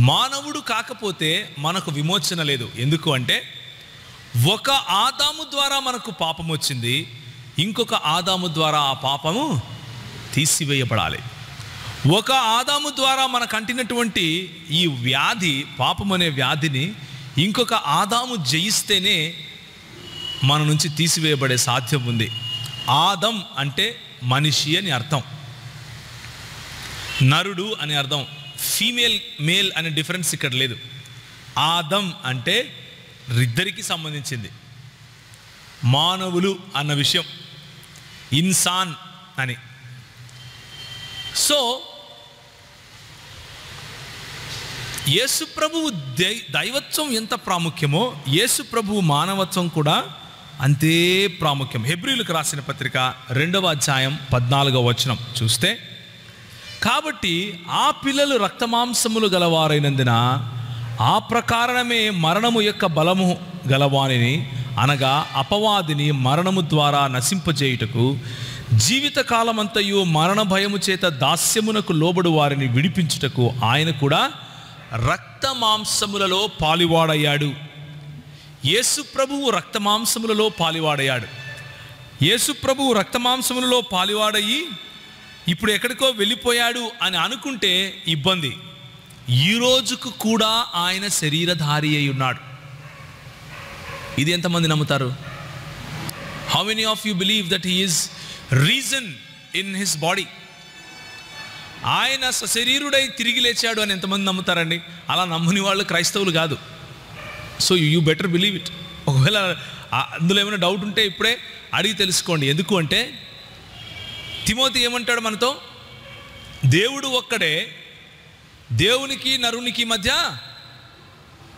మానవుడు కాకపోతే మనకు విమోచన లేదు. ఎందుకు అంటే ఒక ఆదాము ద్వారా మనకు పాపం వచ్చింది, ఇంకొక ఆదాము ద్వారా ఆ పాపము తీసివేయబడాలి. ఒక ఆదాము ద్వారా మనకు అంటినటువంటి ఈ వ్యాధి, పాపం అనే వ్యాధిని ఇంకొక ఆదాము జయిస్తేనే మన నుంచి తీసివేయబడే సాధ్యం ఉంది. ఆదం అంటే మనిషి అని అర్థం, నరుడు అని అర్థం. ఫీమేల్ మేల్ అనే డిఫరెన్స్ ఇక్కడ లేదు. ఆదం అంటే ఇద్దరికి సంబంధించింది. మానవులు అన్న విషయం, ఇన్సాన్ అని. సో యేసు ప్రభువు దైవత్వం ఎంత ప్రాముఖ్యమో యేసు ప్రభువు మానవత్వం కూడా అంతే ప్రాముఖ్యం. హెబ్రీయులకు రాసిన పత్రిక 2వ అధ్యాయం 14వ వచనం చూస్తే, కాబట్టి ఆ పిల్లలు రక్తమాంసములు గలవారైనందున ఆ ప్రకారమే మరణము యొక్క బలము గలవానిని అనగా అపవాదిని మరణము ద్వారా నశింపజేయుటకు జీవితకాలమంతయు మరణ భయము చేత దాస్యమునకు లోబడు వారిని విడిపించుటకు ఆయన కూడా రక్త మాంసములలో పాలివాడయ్యాడు. యేసు ప్రభువు రక్త మాంసములలో పాలివాడయ్యాడు. యేసు ప్రభువు రక్త మాంసములలో పాలివాడయ్యి ఇప్పుడు ఎక్కడికో వెళ్ళిపోయాడు అని అనుకుంటే ఇబ్బంది. ఈ రోజుకు కూడా ఆయన శరీరధారి అయి ఉన్నాడు. ఇది ఎంతమంది నమ్ముతారు? How many of you believe that he is reason in his body? ఆయన సశరీరుడై తిరిగి లేచాడు అని ఎంతమంది నమ్ముతారండి? అలా నమ్మని వాళ్ళు క్రైస్తవులు కాదు. So you better believe it. ఒకవేళ అందులో ఏమైనా డౌట్ ఉంటే ఇప్పుడే అడిగి తెలుసుకోండి. ఎందుకు అంటే తిమోతి ఏమంటాడు మనతో? దేవుడు ఒక్కడే, దేవునికి నరునికి మధ్య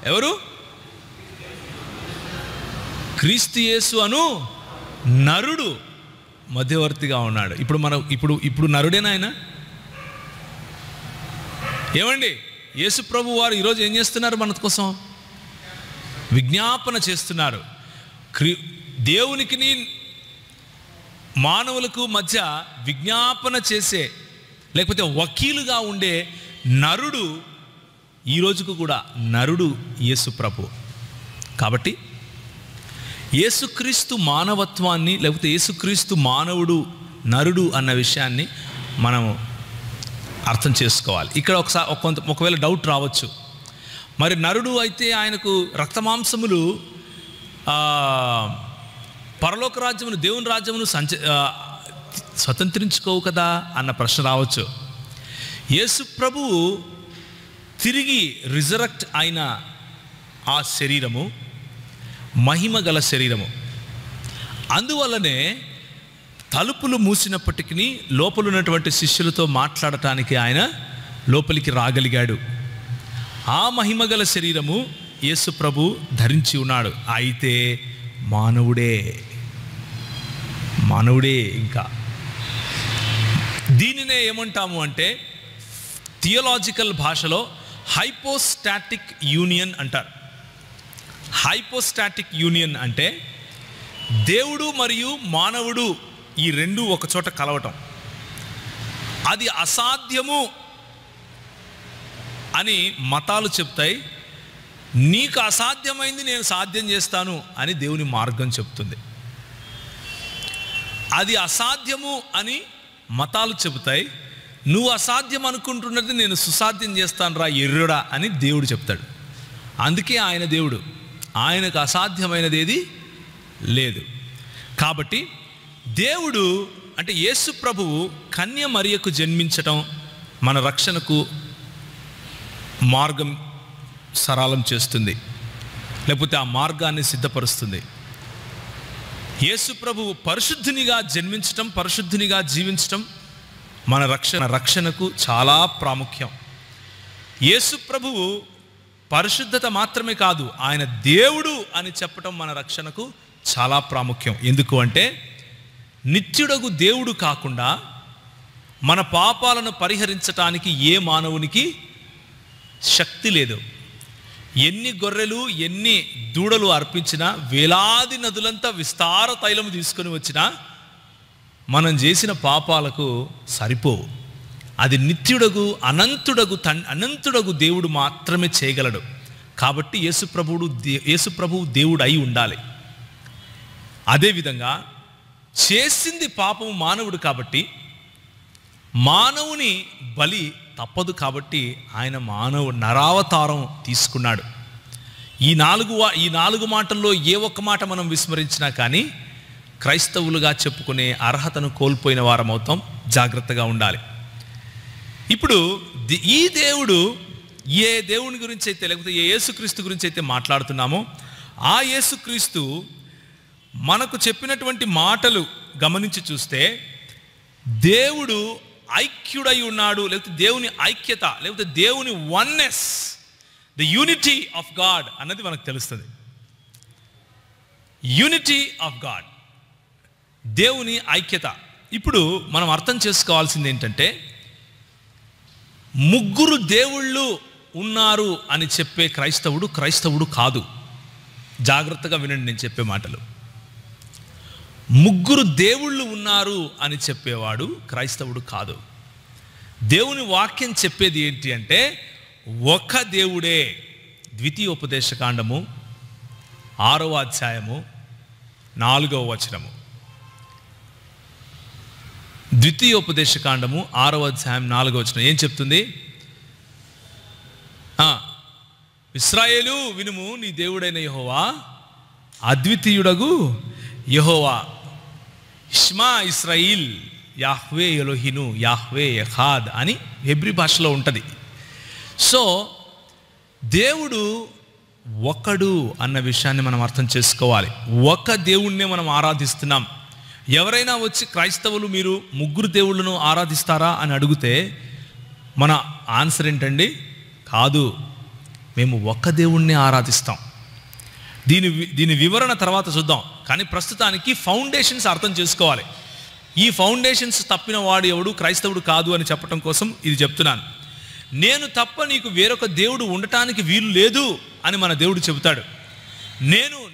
ఎవరు? క్రీస్తు యేసు అను నరుడు మధ్యవర్తిగా ఉన్నాడు. ఇప్పుడు నరుడేనా ఆయన? ఏమండి, యేసు ప్రభు వారు ఈరోజు ఏం చేస్తున్నారు? మన కోసం విజ్ఞాపన చేస్తున్నారు. దేవునికి మానవులకు మధ్య విజ్ఞాపన చేసే, లేకపోతే వకీలుగా ఉండే నరుడు ఈ రోజుకు కూడా నరుడు యేసు ప్రభు. కాబట్టి యేసుక్రీస్తు మానవత్వాన్ని, లేకపోతే యేసుక్రీస్తు మానవుడు నరుడు అన్న విషయాన్ని మనం అర్థం చేసుకోవాలి. ఇక్కడ ఒకవేళ డౌట్ రావచ్చు, మరి నరుడు అయితే ఆయనకు రక్తమాంసములు పరలోక రాజ్యమును, దేవుని రాజ్యమును స్వతంత్రించుకోవు కదా అన్న ప్రశ్న రావచ్చు. యేసు ప్రభువు తిరిగి రిజరెక్ట్ అయిన ఆ శరీరము మహిమ గల శరీరము. అందువల్లనే తలుపులు మూసినప్పటికీ లోపలున్నటువంటి శిష్యులతో మాట్లాడటానికి ఆయన లోపలికి రాగలిగాడు. ఆ మహిమగల శరీరము యేసు ప్రభు ధరించి ఉన్నాడు. అయితే మానవుడే. ఇంకా దీనినే ఏమంటాము అంటే థియోలాజికల్ భాషలో హైపోస్టాటిక్ యూనియన్ అంటారు. హైపోస్టాటిక్ యూనియన్ అంటే దేవుడు మరియు మానవుడు ఈ రెండు ఒక చోట కలవటం. అది అసాధ్యము అని మతాలు చెప్తాయి. నీకు అసాధ్యమైంది నేను సాధ్యం చేస్తాను అని దేవుని మార్గం చెప్తుంది. అది అసాధ్యము అని మతాలు చెబుతాయి. నువ్వు అసాధ్యం అనుకుంటున్నది నేను సుసాధ్యం చేస్తాను రా ఎర్రుడా అని దేవుడు చెప్తాడు. అందుకే ఆయన దేవుడు. ఆయనకు అసాధ్యమైనది ఏది లేదు. కాబట్టి దేవుడు అంటే యేసు ప్రభువు కన్య మరియకు జన్మించటం మన రక్షణకు మార్గం సరళం చేస్తుంది, లేకపోతే ఆ మార్గాన్ని సిద్ధపరుస్తుంది. యేసు ప్రభువు పరిశుద్ధునిగా జన్మించటం, పరిశుద్ధునిగా జీవించటం మన రక్షణకు చాలా ప్రాముఖ్యం. యేసు ప్రభువు పరిశుద్ధత మాత్రమే కాదు, ఆయన దేవుడు అని చెప్పటం మన రక్షణకు చాలా ప్రాముఖ్యం. ఎందుకు అంటే నిత్యుడగు దేవుడు కాకుండా మన పాపాలను పరిహరించటానికి ఏ మానవునికి శక్తి లేదు. ఎన్ని గొర్రెలు ఎన్ని దూడలు అర్పించినా, వేలాది నదులంతా విస్తార తైలము తీసుకొని వచ్చినా మనం చేసిన పాపాలకు సరిపోవు. అది నిత్యుడగు అనంతుడగు దేవుడు మాత్రమే చేయగలడు. కాబట్టి యేసు ప్రభువు దేవుడు అయి ఉండాలి. అదేవిధంగా చేసింది పాపము మానవుడు కాబట్టి మానవుని బలి తప్పదు. కాబట్టి ఆయన నరావతారం తీసుకున్నాడు. ఈ నాలుగు మాటల్లో ఏ ఒక్క మాట మనం విస్మరించినా కానీ క్రైస్తవులుగా చెప్పుకునే అర్హతను కోల్పోయిన వారం అవుతాం. జాగ్రత్తగా ఉండాలి. ఇప్పుడు ఈ దేవుడు ఏ దేవుని గురించి అయితే, లేకపోతే ఏ యేసుక్రీస్తు గురించి అయితే మాట్లాడుతున్నామో ఆ యేసుక్రీస్తు మనకు చెప్పినటువంటి మాటలు గమనించి చూస్తే దేవుడు ఐక్యుడై ఉన్నాడు, లేకపోతే దేవుని ఐక్యత, లేకపోతే దేవుని oneness, the unity of God అన్నది మనకు తెలుస్తుంది. యూనిటీ ఆఫ్ గాడ్, దేవుని ఐక్యత. ఇప్పుడు మనం అర్థం చేసుకోవాల్సింది ఏంటంటే ముగ్గురు దేవుళ్ళు ఉన్నారు అని చెప్పే క్రైస్తవుడు కాదు. జాగ్రత్తగా వినండి నేను చెప్పే మాటలు. ముగ్గురు దేవుళ్ళు ఉన్నారు అని చెప్పేవాడు క్రైస్తవుడు కాదు. దేవుని వాక్యం చెప్పేది ఏంటి అంటే ఒక దేవుడే. ద్వితీయోపదేశకాండము 6వ అధ్యాయము 4వ వచనము. ద్వితీయోపదేశకాండము 6వ అధ్యాయం 4వ వచనం ఏం చెప్తుంది? ఇశ్రాయేలు వినుము, నీ దేవుడైన యెహోవా అద్వితీయుడగు యెహోవా. ఇష్మా ఇస్రాయిల్ యాహ్వే ఎలోహిను యాహ్వే యెహాద్ అని హెబ్రీ భాషలో ఉంటుంది. సో దేవుడు ఒకడు అన్న విషయాన్ని మనం అర్థం చేసుకోవాలి. ఒక దేవుణ్ణే మనం ఆరాధిస్తున్నాం. ఎవరైనా వచ్చి క్రైస్తవులు మీరు ముగ్గురు దేవుళ్ళను ఆరాధిస్తారా అని అడిగితే మన ఆన్సర్ ఏంటండి? కాదు, మేము ఒక్క దేవుణ్ణి ఆరాధిస్తాం. దీని వివరణ తర్వాత చూద్దాం. కానీ ప్రస్తుతానికి ఫౌండేషన్స్ అర్థం చేసుకోవాలి. ఈ ఫౌండేషన్స్ తప్పిన వాడు ఎవడు క్రైస్తవుడు కాదు అని చెప్పడం కోసం ఇది చెప్తున్నాను. నేను తప్ప నీకు వేరొక దేవుడు ఉండటానికి వీలు లేదు అని మన దేవుడు చెబుతాడు.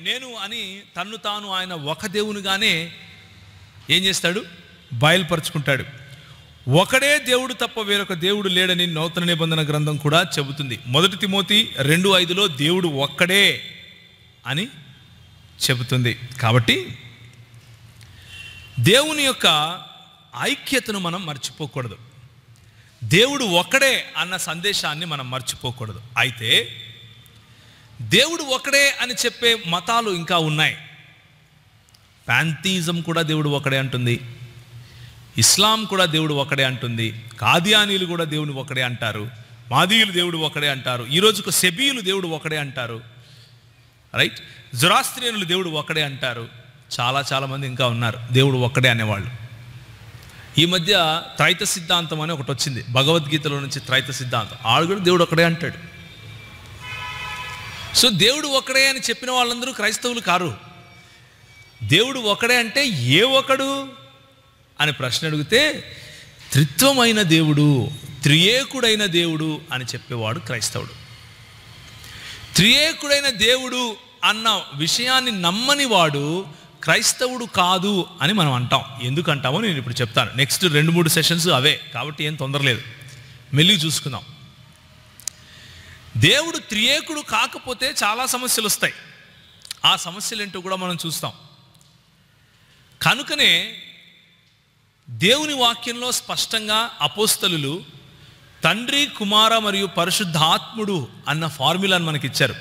నేను అని తన్ను తాను ఆయన ఒక దేవునిగానే ఏం చేస్తాడు? బయలుపరుచుకుంటాడు. ఒకడే దేవుడు తప్ప వేరొక దేవుడు లేడని నూతన నిబంధన గ్రంథం కూడా చెబుతుంది. 1 తిమోతి 2:5లో దేవుడు ఒక్కడే అని చెబుతుంది. కాబట్టి దేవుని యొక్క ఐక్యతను మనం మర్చిపోకూడదు. దేవుడు ఒక్కడే అన్న సందేశాన్ని మనం మర్చిపోకూడదు. అయితే దేవుడు ఒక్కడే అని చెప్పే మతాలు ఇంకా ఉన్నాయి. ప్యాంథీయిజం కూడా దేవుడు ఒకడే అంటుంది. ఇస్లాం కూడా దేవుడు ఒకడే అంటుంది. కాదియానీలు కూడా దేవుడు ఒకడే అంటారు. మాదీయులు దేవుడు ఒకడే అంటారు. ఈ రోజుకు సెబీయులు దేవుడు ఒకడే అంటారు. రైట్? జొరాస్ట్రియన్లు దేవుడు ఒకడే అంటారు. చాలా మంది ఇంకా ఉన్నారు దేవుడు ఒక్కడే అనేవాళ్ళు. ఈ మధ్య త్రైత సిద్ధాంతం అని ఒకటి వచ్చింది. భగవద్గీతలో నుంచి త్రైత సిద్ధాంతం. ఆడు కూడా దేవుడు ఒకడే అంటాడు. సో దేవుడు ఒకడే అని చెప్పిన వాళ్ళందరూ క్రైస్తవులు కారు. దేవుడు ఒకడే అంటే ఏ ఒకడు అని ప్రశ్న అడిగితే త్రిత్వమైన దేవుడు, త్రియేకుడైన దేవుడు అని చెప్పేవాడు క్రైస్తవుడు. త్రియేకుడైన దేవుడు అన్న విషయాన్ని నమ్మని వాడు క్రైస్తవుడు కాదు అని మనం అంటాం. ఎందుకు అంటామో నేను ఇప్పుడు చెప్తాను. నెక్స్ట్ 2-3 సెషన్స్ అవే, కాబట్టి ఏం తొందర లేదు, మెల్లిగా చూసుకుందాం. దేవుడు త్రియేకుడు కాకపోతే చాలా సమస్యలు వస్తాయి. ఆ సమస్యలు ఏంటో కూడా మనం చూస్తాం. కనుకనే దేవుని వాక్యంలో స్పష్టంగా అపోస్తలులు తండ్రి, కుమార మరియు పరిశుద్ధాత్ముడు అన్న ఫార్ములాను మనకి ఇచ్చారు.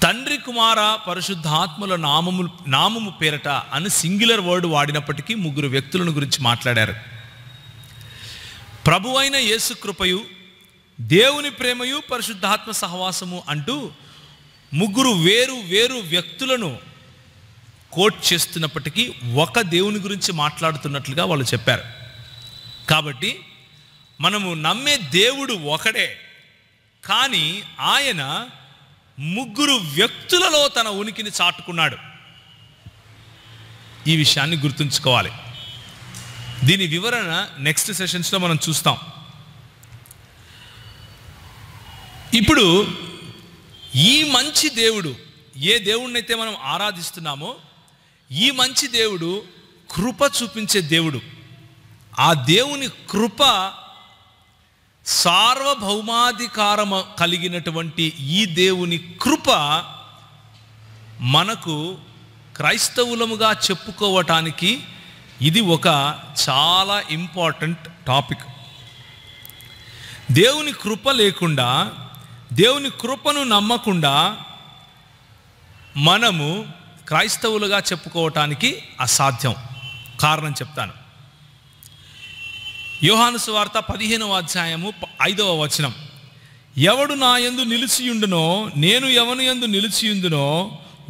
తండ్రి, కుమార, పరిశుద్ధాత్ముల నామము పేరట అని సింగులర్ వర్డ్ వాడినప్పటికీ ముగ్గురు వ్యక్తులను గురించి మాట్లాడారు. ప్రభువైన యేసు కృపయు, దేవుని ప్రేమయు, పరిశుద్ధాత్మ సహవాసము అంటూ ముగ్గురు వేరు వ్యక్తులను కోట్ చేస్తున్నప్పటికీ ఒక దేవుని గురించి మాట్లాడుతున్నట్లుగా వాళ్ళు చెప్పారు. కాబట్టి మనము నమ్మే దేవుడు ఒకడే, కానీ ఆయన ముగ్గురు వ్యక్తులలో తన ఉనికిని చాటుకున్నాడు. ఈ విషయాన్ని గుర్తుంచుకోవాలి. దీని వివరణ నెక్స్ట్ సెషన్స్లో మనం చూస్తాం. ఇప్పుడు ఈ మంచి దేవుడు, ఏ దేవుడినైతే మనం ఆరాధిస్తున్నామో ఈ మంచి దేవుడు కృప చూపించే దేవుడు. ఆ దేవుని కృప సార్వభౌమాధికారము కలిగినటువంటి ఈ దేవుని కృప మనకు క్రైస్తవులముగా చెప్పుకోవటానికి ఇది ఒక చాలా ఇంపార్టెంట్ టాపిక్. దేవుని కృప లేకుండా, దేవుని కృపను నమ్మకుండా మనము క్రైస్తవులుగా చెప్పుకోవటానికి అసాధ్యం. కారణం చెప్తాను. యోహాను సువార్త 15వ అధ్యాయము 5వ వచనం, ఎవడు నా యందు నిలిచియుండునో, నేను ఎవని యందు నిలిచియుందునో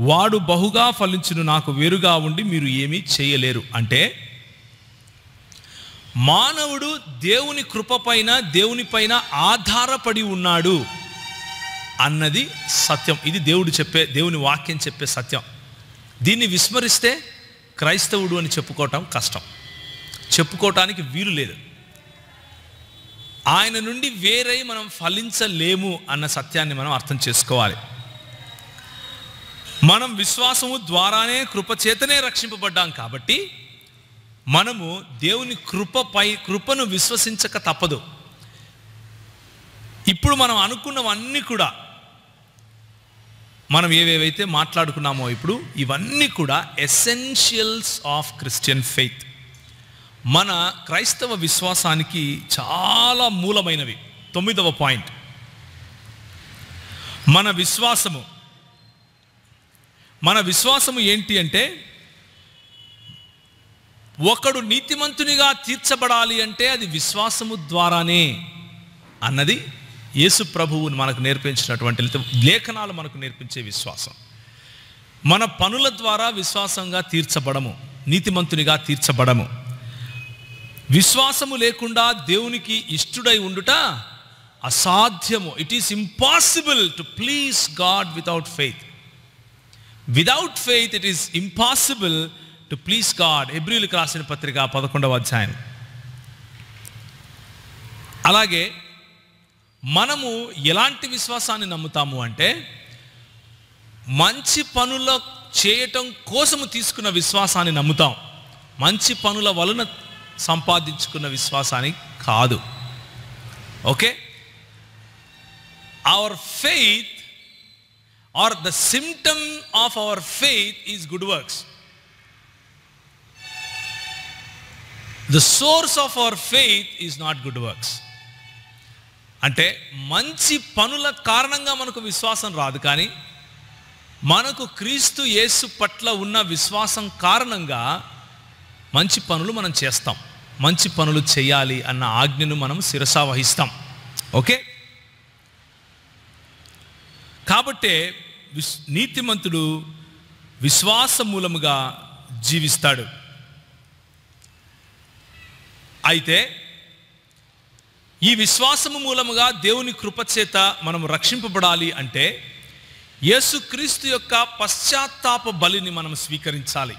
వాడు బహుగా ఫలించును, నాకు వేరుగా ఉండి మీరు ఏమీ చేయలేరు. అంటే మానవుడు దేవుని కృపపైన, దేవునిపైన ఆధారపడి ఉన్నాడు అన్నది సత్యం. ఇది దేవుని వాక్యం చెప్పే సత్యం. దీన్ని విస్మరిస్తే క్రైస్తవుడు అని చెప్పుకోవటం కష్టం, చెప్పుకోవటానికి వీలు లేదు. ఆయన నుండి వేరై మనం ఫలించలేము అన్న సత్యాన్ని మనం అర్థం చేసుకోవాలి. మనం విశ్వాసము ద్వారానే కృపచేతనే రక్షింపబడ్డాం కాబట్టి మనము దేవుని కృపను విశ్వసించక తప్పదు. ఇప్పుడు మనం అనుకున్నవన్నీ కూడా, మనం ఏవేవైతే మాట్లాడుకున్నామో ఇప్పుడు ఇవన్నీ కూడా ఎసెన్షియల్స్ ఆఫ్ క్రిస్టియన్ ఫెయిత్, మన క్రైస్తవ విశ్వాసానికి చాలా మూలమైనవి. 9వ పాయింట్, మన విశ్వాసము ఏంటి అంటే, ఒకడు నీతిమంతునిగా తీర్చబడాలి అంటే అది విశ్వాసము ద్వారానే అన్నది యేసు ప్రభువు మనకు నేర్పించినటువంటి లేఖనాలు మనకు నేర్పించే విశ్వాసం. మన పనుల ద్వారా విశ్వాసంగా తీర్చబడము, నీతిమంతునిగా తీర్చబడము. విశ్వాసము లేకుండా దేవునికి ఇష్టుడై ఉండుట అసాధ్యము. It is impossible to please God without faith. Without faith it is impossible to please God. హెబ్రీయులకు రాసిన పత్రిక 11వ అధ్యాయం. అలాగే మనము ఎలాంటి విశ్వాసాన్ని నమ్ముతాము అంటే, మంచి పనుల చేయటం కోసము తీసుకున్న విశ్వాసాన్ని నమ్ముతాం, మంచి పనుల వలన సంపాదించుకున్న విశ్వాసాన్ని కాదు. Okay, our faith or the symptom of our faith is good works. The source of our faith is not good works. అంటే మంచి పనుల కారణంగా మనకు విశ్వాసం రాదు, కానీ మనకు క్రీస్తు యేసు పట్ల ఉన్న విశ్వాసం కారణంగా మంచి పనులు మనం చేస్తాం. మంచి పనులు చేయాలి అన్న ఆజ్ఞను మనం శిరసా వహిస్తాం. ఓకే, కాబట్టే నీతిమంతుడు విశ్వాస మూలముగా జీవిస్తాడు. అయితే ఈ విశ్వాసము మూలముగా దేవుని కృపచేత మనం రక్షింపబడాలి అంటే యేసుక్రీస్తు యొక్క పశ్చాత్తాప బలిని మనం స్వీకరించాలి.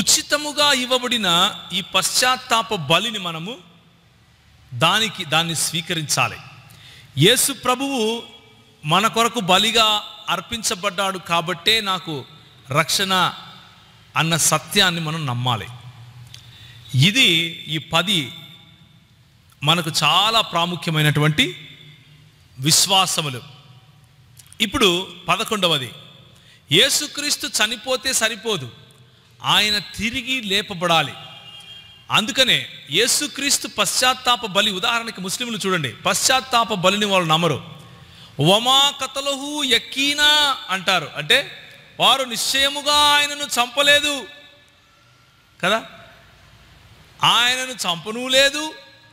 ఉచితముగా ఇవ్వబడిన ఈ పశ్చాత్తాప బలిని మనము దాన్ని స్వీకరించాలి. యేసు ప్రభువు మన కొరకు బలిగా అర్పించబడ్డాడు కాబట్టే నాకు రక్షణ అన్న సత్యాన్ని మనం నమ్మాలి. ఇది ఈ 10 మనకు చాలా ప్రాముఖ్యమైనటువంటి విశ్వాసములు. ఇప్పుడు 11వది, యేసుక్రీస్తు చనిపోతే సరిపోదు, ఆయన తిరిగి లేపబడాలి. అందుకనే యేసుక్రీస్తు పశ్చాత్తాప బలి, ఉదాహరణకి ముస్లింలు చూడండి, పశ్చాత్తాప బలిని వాళ్ళు నమ్మరు. వమా కతలహు యకీనా అంటారు, అంటే వారు నిశ్చయముగా ఆయనను చంపలేదు కదా, ఆయనను చంపనూ లేదు,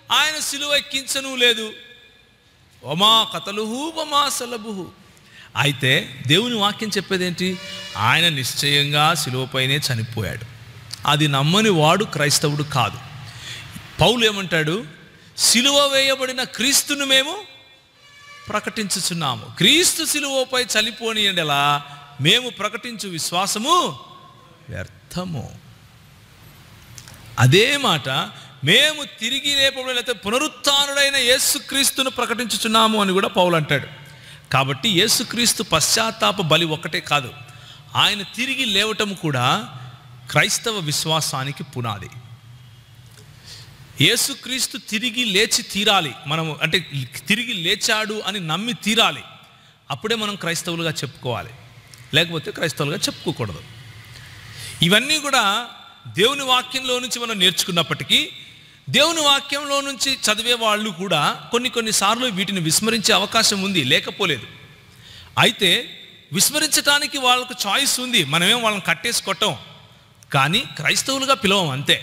ఆయన సిలువ ఎక్కించనూ లేదు. వమా కతలుహు వమా సలబుహు. అయితే దేవుని వాక్యం చెప్పేదేంటి? ఆయన నిశ్చయంగా సిలువపైనే చనిపోయాడు. అది నమ్మని వాడు క్రైస్తవుడు కాదు. పౌలు ఏమంటాడు? సిలువ వేయబడిన క్రీస్తును మేము ప్రకటించుచున్నాము. క్రీస్తు సిలువపై చనిపోని ఎడల మేము ప్రకటించు విశ్వాసము వ్యర్థము. అదే మాట మేము తిరిగి లేపబడిన, లేకపోతే పునరుత్థానుడైన యేసుక్రీస్తును ప్రకటించుచున్నాము అని కూడా పౌలు అంటాడు. కాబట్టి యేసుక్రీస్తు పశ్చాత్తాప బలి ఒక్కటే కాదు, ఆయన తిరిగి లేవటం కూడా క్రైస్తవ విశ్వాసానికి పునాది. యేసుక్రీస్తు తిరిగి లేచి తీరాలి, మనము అంటే తిరిగి లేచాడు అని నమ్మి తీరాలి. అప్పుడే మనం క్రైస్తవులుగా చెప్పుకోవాలి, లేకపోతే క్రైస్తవులుగా చెప్పుకోకూడదు. ఇవన్నీ కూడా దేవుని వాక్యంలో నుంచి మనం నేర్చుకున్నప్పటికీ, దేవుని వాక్యంలో నుంచి చదివే వాళ్ళు కూడా కొన్నిసార్లు వీటిని విస్మరించే అవకాశం ఉంది, లేకపోలేదు. అయితే విస్మరించడానికి వాళ్ళకు చాయిస్ ఉంది, మనమేం వాళ్ళని కట్టేసి కొట్టం, కానీ క్రైస్తవులుగా పిలవం అంతే.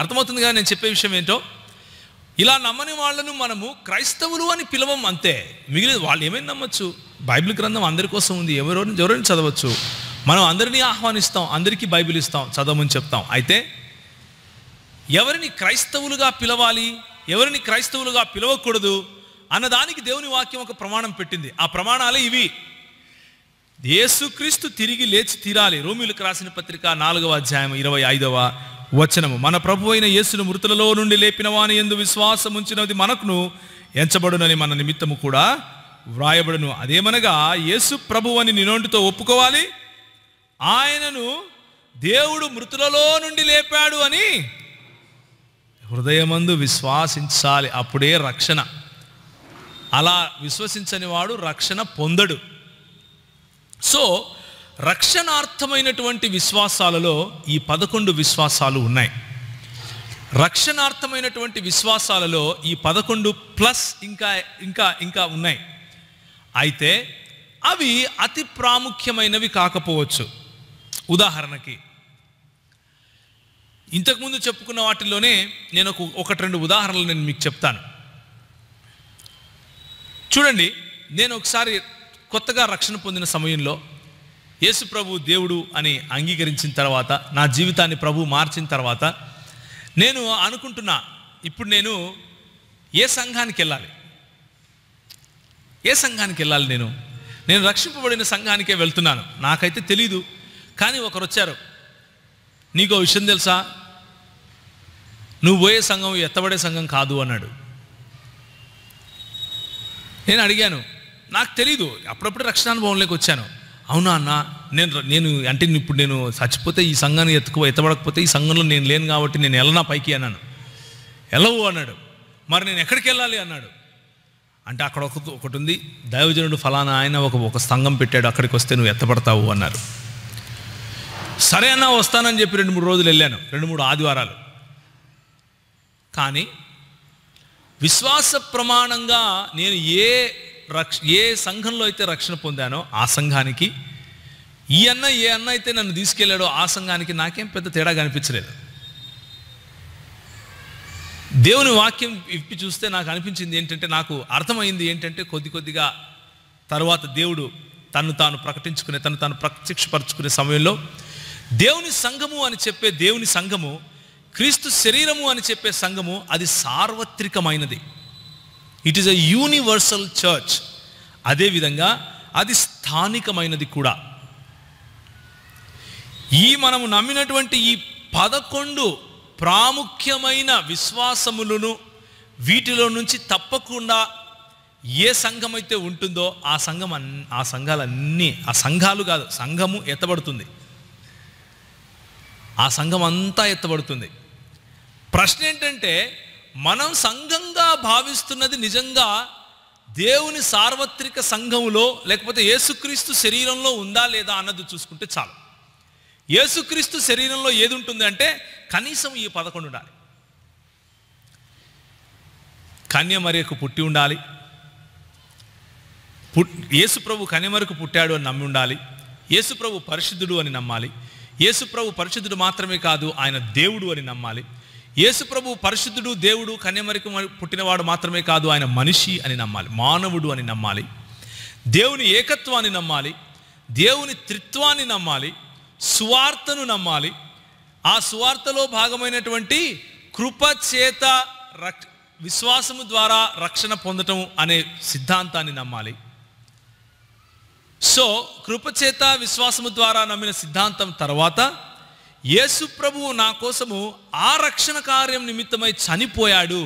అర్థమవుతుంది కదా నేను చెప్పే విషయం ఏంటో? ఇలా నమ్మని వాళ్ళను మనము క్రైస్తవులు అని పిలవం అంతే. మిగిలిన వాళ్ళు ఏమైనా నమ్మచ్చు, బైబిల్ గ్రంథం అందరి కోసం ఉంది, ఎవరైనా చదవచ్చు. మనం అందరినీ ఆహ్వానిస్తాం, అందరికీ బైబిల్ ఇస్తాం, చదవమని చెప్తాం. అయితే ఎవరిని క్రైస్తవులుగా పిలవాలి, ఎవరిని క్రైస్తవులుగా పిలవకూడదు అన్నదానికి దేవుని వాక్యం ఒక ప్రమాణం పెట్టింది. ఆ ప్రమాణాలే ఇవి. యేసుక్రీస్తు తిరిగి లేచి తీరాలి. రోమీయులకు రాసిన పత్రిక 4వ అధ్యాయం 25వ వచనము. మన ప్రభు అయిన యేసును మృతులలో నుండి లేపిన వాని యందు విశ్వాసం ఉంచినది మనకును ఎంచబడునని మన నిమిత్తము కూడా వ్రాయబడును. అదేమనగా యేసు ప్రభు అని నీ నోటితో ఒప్పుకోవాలి, ఆయనను దేవుడు మృతులలో నుండి లేపాడు అని హృదయమందు విశ్వాసించాలి. అప్పుడే రక్షణ. అలా విశ్వసించని వాడు రక్షణ పొందడు. సో రక్షణార్థమైనటువంటి విశ్వాసాలలో ఈ 11 విశ్వాసాలు ఉన్నాయి. రక్షణార్థమైనటువంటి విశ్వాసాలలో ఈ 11 ప్లస్ ఇంకా ఇంకా ఇంకా ఉన్నాయి. అయితే అవి అతి ప్రాముఖ్యమైనవి కాకపోవచ్చు. ఉదాహరణకి ఇంతకుముందు చెప్పుకున్న వాటిల్లోనే నేను ఒకటి రెండు ఉదాహరణలు నేను మీకు చెప్తాను. చూడండి, నేను ఒకసారి కొత్తగా రక్షణ పొందిన సమయంలో యేసు ప్రభు దేవుడు అని అంగీకరించిన తర్వాత, నా జీవితాన్ని ప్రభు మార్చిన తర్వాత నేను అనుకుంటున్నా, ఇప్పుడు నేను ఏ సంఘానికి వెళ్ళాలి, ఏ సంఘానికి వెళ్ళాలి? నేను రక్షింపబడిన సంఘానికే వెళ్తున్నాను. నాకైతే తెలీదు. కానీ ఒకరు వచ్చారు, నీకో విషయం తెలుసా, నువ్వు పోయే సంఘం ఎత్తబడే సంఘం కాదు అన్నాడు. నేను అడిగాను, నాకు తెలీదు, అప్పుడప్పుడు రక్షణానుభవంలోకి వచ్చాను. అవునా అన్న, నేను అంటే ఇప్పుడు నేను చచ్చిపోతే ఈ సంఘాన్ని ఎత్తబడకపోతే ఈ సంఘంలో నేను లేను కాబట్టి నేను వెళ్ళనా పైకి అన్నాను. వెళ్ళవు అన్నాడు. మరి నేను ఎక్కడికి వెళ్ళాలి అన్నాడు. అంటే అక్కడ ఒకటి ఉంది, దైవజనుడు ఫలానా ఆయన ఒక సంఘం పెట్టాడు, అక్కడికి వస్తే నువ్వు ఎత్తబడతావు అన్నారు. సరే అన్న, వస్తానని చెప్పి 2-3 రోజులు వెళ్ళాను, 2-3 ఆదివారాలు. కానీ విశ్వాస ప్రమాణంగా నేను ఏ సంఘంలో అయితే రక్షణ పొందానో ఆ సంఘానికి, ఏ అన్న అయితే నన్ను తీసుకెళ్ళాడో ఆ సంఘానికి నాకేం పెద్ద తేడా కనిపించలేదు. దేవుని వాక్యం ఇప్పి చూస్తే నాకు అనిపించింది ఏంటంటే, నాకు అర్థమైంది ఏంటంటే, కొద్దిగా తర్వాత దేవుడు తను తాను ప్రకటించుకునే, తను తాను ప్రత్యక్షపరచుకునే సమయంలో దేవుని సంఘము అని చెప్పే దేవుని సంఘము, క్రీస్తు శరీరము అని చెప్పే సంఘము, అది సార్వత్రికమైనది. It is a universal church. అదేవిధంగా అది స్థానికమైనది కూడా. మనము నమ్మినటువంటి ఈ 11 ప్రాముఖ్యమైన విశ్వాసములను, వీటిలో నుంచి తప్పకుండా ఏ సంఘం అయితే ఉంటుందో ఆ సంఘాలన్నీ, ఆ సంఘాలు కాదు, సంఘము ఎత్తబడుతుంది. ఆ సంఘం అంతా ఎత్తబడుతుంది. ప్రశ్న ఏంటంటే, మనం సంఘంగా భావిస్తున్నది నిజంగా దేవుని సార్వత్రిక సంఘములో లేకపోతే యేసుక్రీస్తు శరీరంలో ఉందా లేదా అన్నది చూసుకుంటే చాలు. యేసుక్రీస్తు శరీరంలో ఏది ఉంటుంది అంటే కనీసం ఈ 11 ఉండాలి. కన్యమరియకు పుట్టి ఉండాలి, యేసు ప్రభు కన్యమరకు పుట్టాడు అని నమ్మి ఉండాలి, యేసు ప్రభు పరిశుద్ధుడు అని నమ్మాలి, యేసు ప్రభు పరిశుద్ధుడు మాత్రమే కాదు ఆయన దేవుడు అని నమ్మాలి, యేసు ప్రభు పరిశుద్ధుడు, దేవుడు, కన్యమరకు పుట్టినవాడు మాత్రమే కాదు ఆయన మనిషి అని నమ్మాలి, మానవుడు అని నమ్మాలి, దేవుని ఏకత్వాన్ని నమ్మాలి, దేవుని త్రిత్వాన్ని నమ్మాలి, సువార్తను నమ్మాలి, ఆ సువార్తలో భాగమైనటువంటి కృపచేత విశ్వాసము ద్వారా రక్షణ పొందటం అనే సిద్ధాంతాన్ని నమ్మాలి. సో కృపచేత విశ్వాసము ద్వారా నమ్మిన సిద్ధాంతం తర్వాత యేసు ప్రభువు నా కోసము ఆ రక్షణ కార్యం నిమిత్తమై చనిపోయాడు,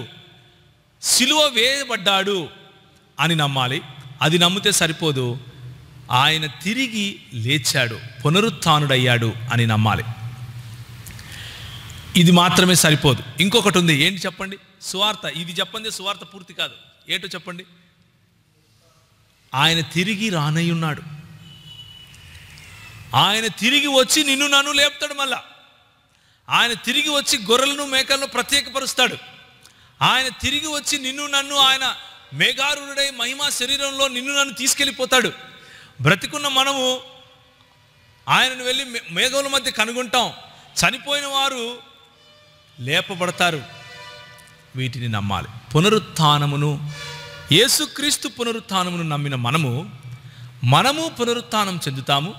సిలువ వేయబడ్డాడు అని నమ్మాలి. అది నమ్మితే సరిపోదు, ఆయన తిరిగి లేచాడు, పునరుత్థానుడయ్యాడు అని నమ్మాలి. ఇది మాత్రమే సరిపోదు, ఇంకొకటి ఉంది. ఏంటి చెప్పండి? సువార్త. ఇది చెప్పండి, సువార్త పూర్తి కాదు. ఏంటో చెప్పండి? ఆయన తిరిగి రానయ్యున్నాడు. ఆయన తిరిగి వచ్చి నిన్ను నన్ను లేపుతాడు. మళ్ళా ఆయన తిరిగి వచ్చి గొర్రెలను మేకలను ప్రత్యేకపరుస్తాడు. ఆయన తిరిగి వచ్చి నిన్ను నన్ను ఆయన మేఘారుడై మహిమా శరీరంలో నిన్ను నన్ను తీసుకెళ్ళిపోతాడు. బ్రతికున్న మనము ఆయనను వెళ్ళి మేఘముల మధ్య కనుగొంటాం. చనిపోయిన వారు లేపబడతారు. వీటిని నమ్మాలి. పునరుత్థానమును, యేసుక్రీస్తు పునరుత్థానమును నమ్మిన మనము పునరుత్థానం చెందుతాము.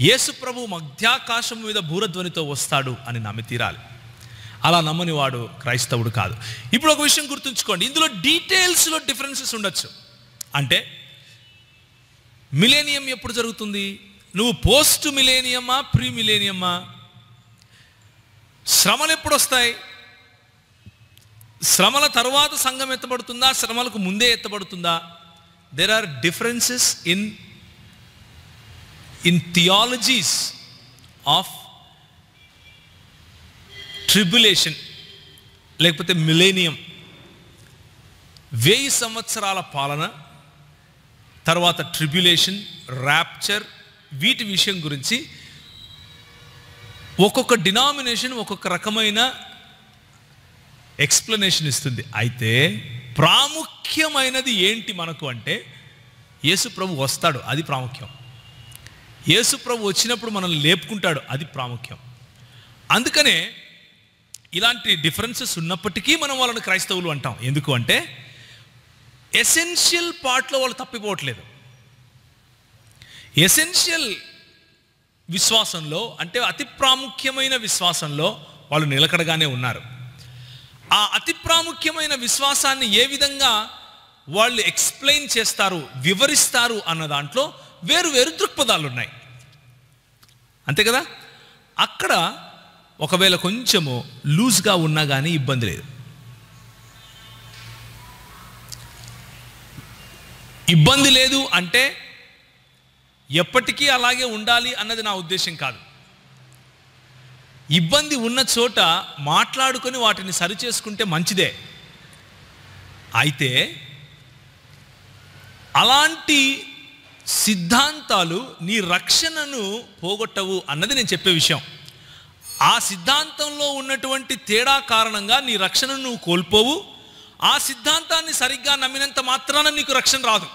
యేసు ప్రభు మధ్యాకాశం మీద బూరధ్వనితో వస్తాడు అని నమ్మి తీరాలి. అలా నమ్మని వాడు క్రైస్తవుడు కాదు. ఇప్పుడు ఒక విషయం గుర్తుంచుకోండి, ఇందులో డీటెయిల్స్లో డిఫరెన్సెస్ ఉండొచ్చు. అంటే మిలేనియం ఎప్పుడు జరుగుతుంది? నువ్వు పోస్ట్ మిలేనియమా, ప్రీ మిలేనియమా? శ్రమలు ఎప్పుడు వస్తాయి? శ్రమల తరువాత సంఘం ఎత్తబడుతుందా, శ్రమలకు ముందే ఎత్తబడుతుందా? There are differences in theologies of tribulation లేకపోతే మిలేనియం. 1000 సంవత్సరాల పాలన తర్వాత ట్రిబ్యులేషన్, ర్యాప్చర్, వీటి విషయం గురించి ఒక్కొక్క డినామినేషన్ ఒక్కొక్క రకమైన ఎక్స్ప్లెనేషన్ ఇస్తుంది. అయితే ప్రాముఖ్యమైనది ఏంటి మనకు అంటే, యేసు ప్రభు వస్తాడు, అది ప్రాముఖ్యం. యేసు ప్రభు వచ్చినప్పుడు మనల్ని లేపుకుంటాడు, అది ప్రాముఖ్యం. అందుకనే ఇలాంటి డిఫరెన్సెస్ ఉన్నప్పటికీ మనం వాళ్ళని క్రైస్తవులు అంటాం. ఎందుకు అంటే ఎసెన్షియల్ పార్ట్లో వాళ్ళు తప్పిపోవట్లేదు. ఎసెన్షియల్ విశ్వాసంలో అంటే అతి ప్రాముఖ్యమైన విశ్వాసంలో వాళ్ళు నిలకడగానే ఉన్నారు. ఆ అతి ప్రాముఖ్యమైన విశ్వాసాన్ని ఏ విధంగా వాళ్ళు ఎక్స్ప్లెయిన్ చేస్తారు, వివరిస్తారు అన్న దాంట్లో వేరు వేరు దృక్పథాలు ఉన్నాయి, అంతే కదా. అక్కడ ఒకవేళ కొంచెము లూజ్గా ఉన్నా కానీ ఇబ్బంది లేదు. ఇబ్బంది లేదు అంటే ఎప్పటికీ అలాగే ఉండాలి అన్నది నా ఉద్దేశం కాదు. ఇబ్బంది ఉన్న చోట మాట్లాడుకొని వాటిని సరిచేసుకుంటే మంచిదే. అయితే అలాంటి సిద్ధాంతాలు నీ రక్షణను పోగొట్టవు అన్నది నేను చెప్పే విషయం. ఆ సిద్ధాంతంలో ఉన్నటువంటి తేడా కారణంగా నీ రక్షణను నువ్వు కోల్పోవు. ఆ సిద్ధాంతాన్ని సరిగ్గా నమ్మినంత మాత్రాన నీకు రక్షణ రాదు.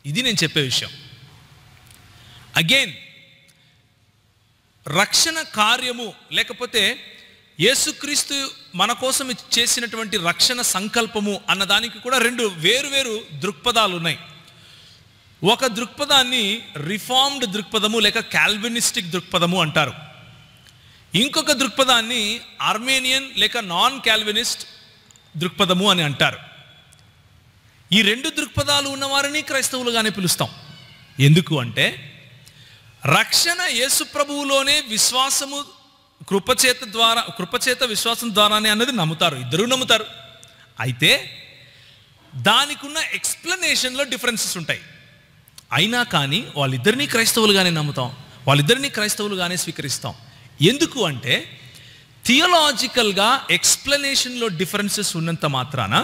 ఇది నేను చెప్పే విషయం. అగైన్, రక్షణ కార్యము లేకపోతే యేసుక్రీస్తు మన కోసం చేసినటువంటి రక్షణ సంకల్పము అన్నదానికి కూడా రెండు వేరు దృక్పథాలు ఉన్నాయి. ఒక దృక్పథాన్ని రిఫార్మ్డ్ దృక్పథము లేక కాల్వినిస్టిక్ దృక్పథము అంటారు. ఇంకొక దృక్పథాన్ని ఆర్మేనియన్ లేక నాన్ కాల్వినిస్ట్ దృక్పథము అని అంటారు. ఈ రెండు దృక్పథాలు ఉన్నవారిని క్రైస్తవులుగానే పిలుస్తాం. ఎందుకు అంటే రక్షణ యేసు ప్రభువులోనే విశ్వాసము కృపచేత విశ్వాసం ద్వారానే అన్నది నమ్ముతారు, ఇద్దరూ నమ్ముతారు. అయితే దానికి ఉన్న ఎక్స్ప్లెనేషన్లో డిఫరెన్సెస్ ఉంటాయి. అయినా కానీ వాళ్ళిద్దరినీ క్రైస్తవులుగానే నమ్ముతాం, వాళ్ళిద్దరినీ క్రైస్తవులుగానే స్వీకరిస్తాం. ఎందుకు అంటే థియలాజికల్గా ఎక్స్ప్లెనేషన్లో డిఫరెన్సెస్ ఉన్నంత మాత్రాన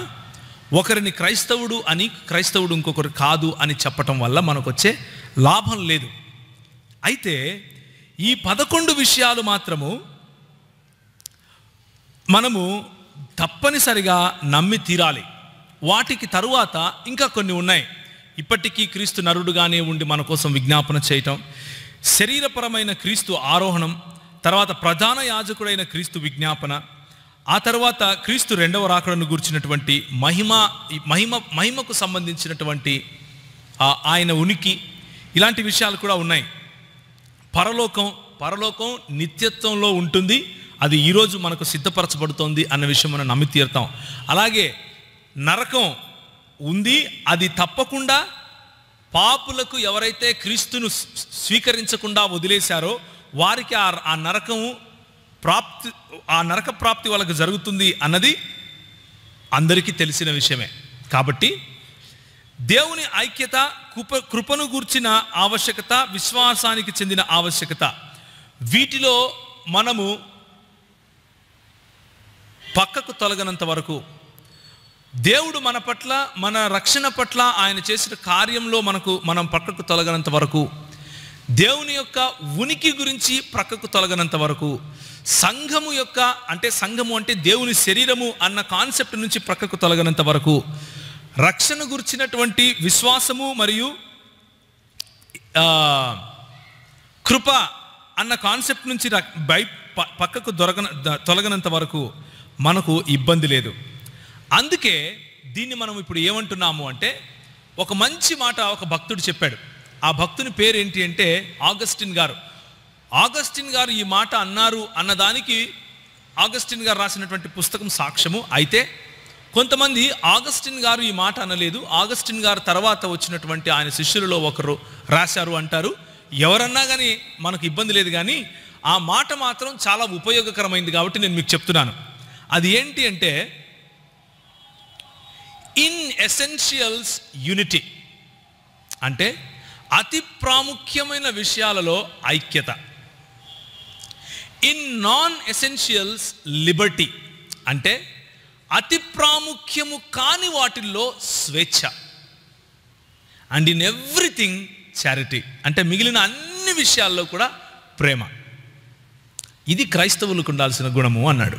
ఒకరిని క్రైస్తవుడు అని క్రైస్తవుడు ఇంకొకరు కాదు అని చెప్పటం వల్ల మనకు వచ్చే లాభం లేదు. అయితే ఈ 11 విషయాలు మాత్రము మనము తప్పనిసరిగా నమ్మి తీరాలి. వాటికి తరువాత ఇంకా కొన్ని ఉన్నాయి. ఇప్పటికీ క్రీస్తు నరుడుగానే ఉండి మన కోసం విజ్ఞాపన చేయటం, శరీరపరమైన క్రీస్తు ఆరోహణం, తర్వాత ప్రధాన యాజకుడైన క్రీస్తు విజ్ఞాపన, ఆ తర్వాత క్రీస్తు రెండవ రాకడను గురించినటువంటి మహిమకు సంబంధించినటువంటి ఆయన ఉనికి, ఇలాంటి విషయాలు కూడా ఉన్నాయి. పరలోకం నిత్యత్వంలో ఉంటుంది, అది ఈరోజు మనకు సిద్ధపరచబడుతోంది అన్న విషయం మనం నమ్మి తీరుతాం. అలాగే నరకం ఉంది, అది తప్పకుండా పాపులకు ఎవరైతే క్రీస్తును స్వీకరించకుండా వదిలేశారో వారికి ఆ నరక ప్రాప్తి వాళ్ళకు జరుగుతుంది అన్నది అందరికీ తెలిసిన విషయమే. కాబట్టి దేవుని ఐక్యత, కృపను గూర్చిన ఆవశ్యకత, విశ్వాసానికి చెందిన ఆవశ్యకత, వీటిలో మనము పక్కకు తొలగనంత వరకు, దేవుడు మన పట్ల మన రక్షణ పట్ల ఆయన చేసిన కార్యంలో మనం పక్కకు తొలగనంత వరకు, దేవుని యొక్క ఉనికి గురించి ప్రక్కకు తొలగనంత వరకు, సంఘము అంటే దేవుని శరీరము అన్న కాన్సెప్ట్ నుంచి ప్రక్కకు తొలగనంత వరకు, రక్షణ గురించినటువంటి విశ్వాసము మరియు కృప అన్న కాన్సెప్ట్ నుంచి పక్కకు తొలగనంత వరకు మనకు ఇబ్బంది లేదు. అందుకే దీన్ని మనం ఇప్పుడు ఏమంటున్నాము అంటే, ఒక మంచి మాట ఒక భక్తుడు చెప్పాడు. ఆ భక్తుని పేరు ఏంటి అంటే ఆగస్టిన్ గారు. ఆగస్టిన్ గారు ఈ మాట అన్నారు అన్నదానికి ఆగస్టిన్ గారు రాసినటువంటి పుస్తకం సాక్ష్యము. అయితే కొంతమంది ఆగస్టిన్ గారు ఈ మాట అనలేదు, ఆగస్టిన్ గారు తర్వాత వచ్చినటువంటి ఆయన శిష్యులలో ఒకరు రాశారు అంటారు. ఎవరన్నా కానీ మనకు ఇబ్బంది లేదు, కానీ ఆ మాట మాత్రం చాలా ఉపయోగకరమైంది కాబట్టి నేను మీకు చెప్తున్నాను. అది ఏంటి అంటే, ఇన్ ఎసెన్షియల్స్ యూనిటీ, అంటే అతి ప్రాముఖ్యమైన విషయాలలో ఐక్యత. ఇన్ నాన్ ఎసెన్షియల్స్ లిబర్టీ, అంటే అతి ప్రాముఖ్యము కాని వాటిల్లో స్వేచ్ఛ. అండ్ ఇన్ ఎవ్రీథింగ్ చారిటీ, అంటే మిగిలిన అన్ని విషయాల్లో కూడా ప్రేమ. ఇది క్రైస్తవులకు ఉండాల్సిన గుణము అన్నాడు.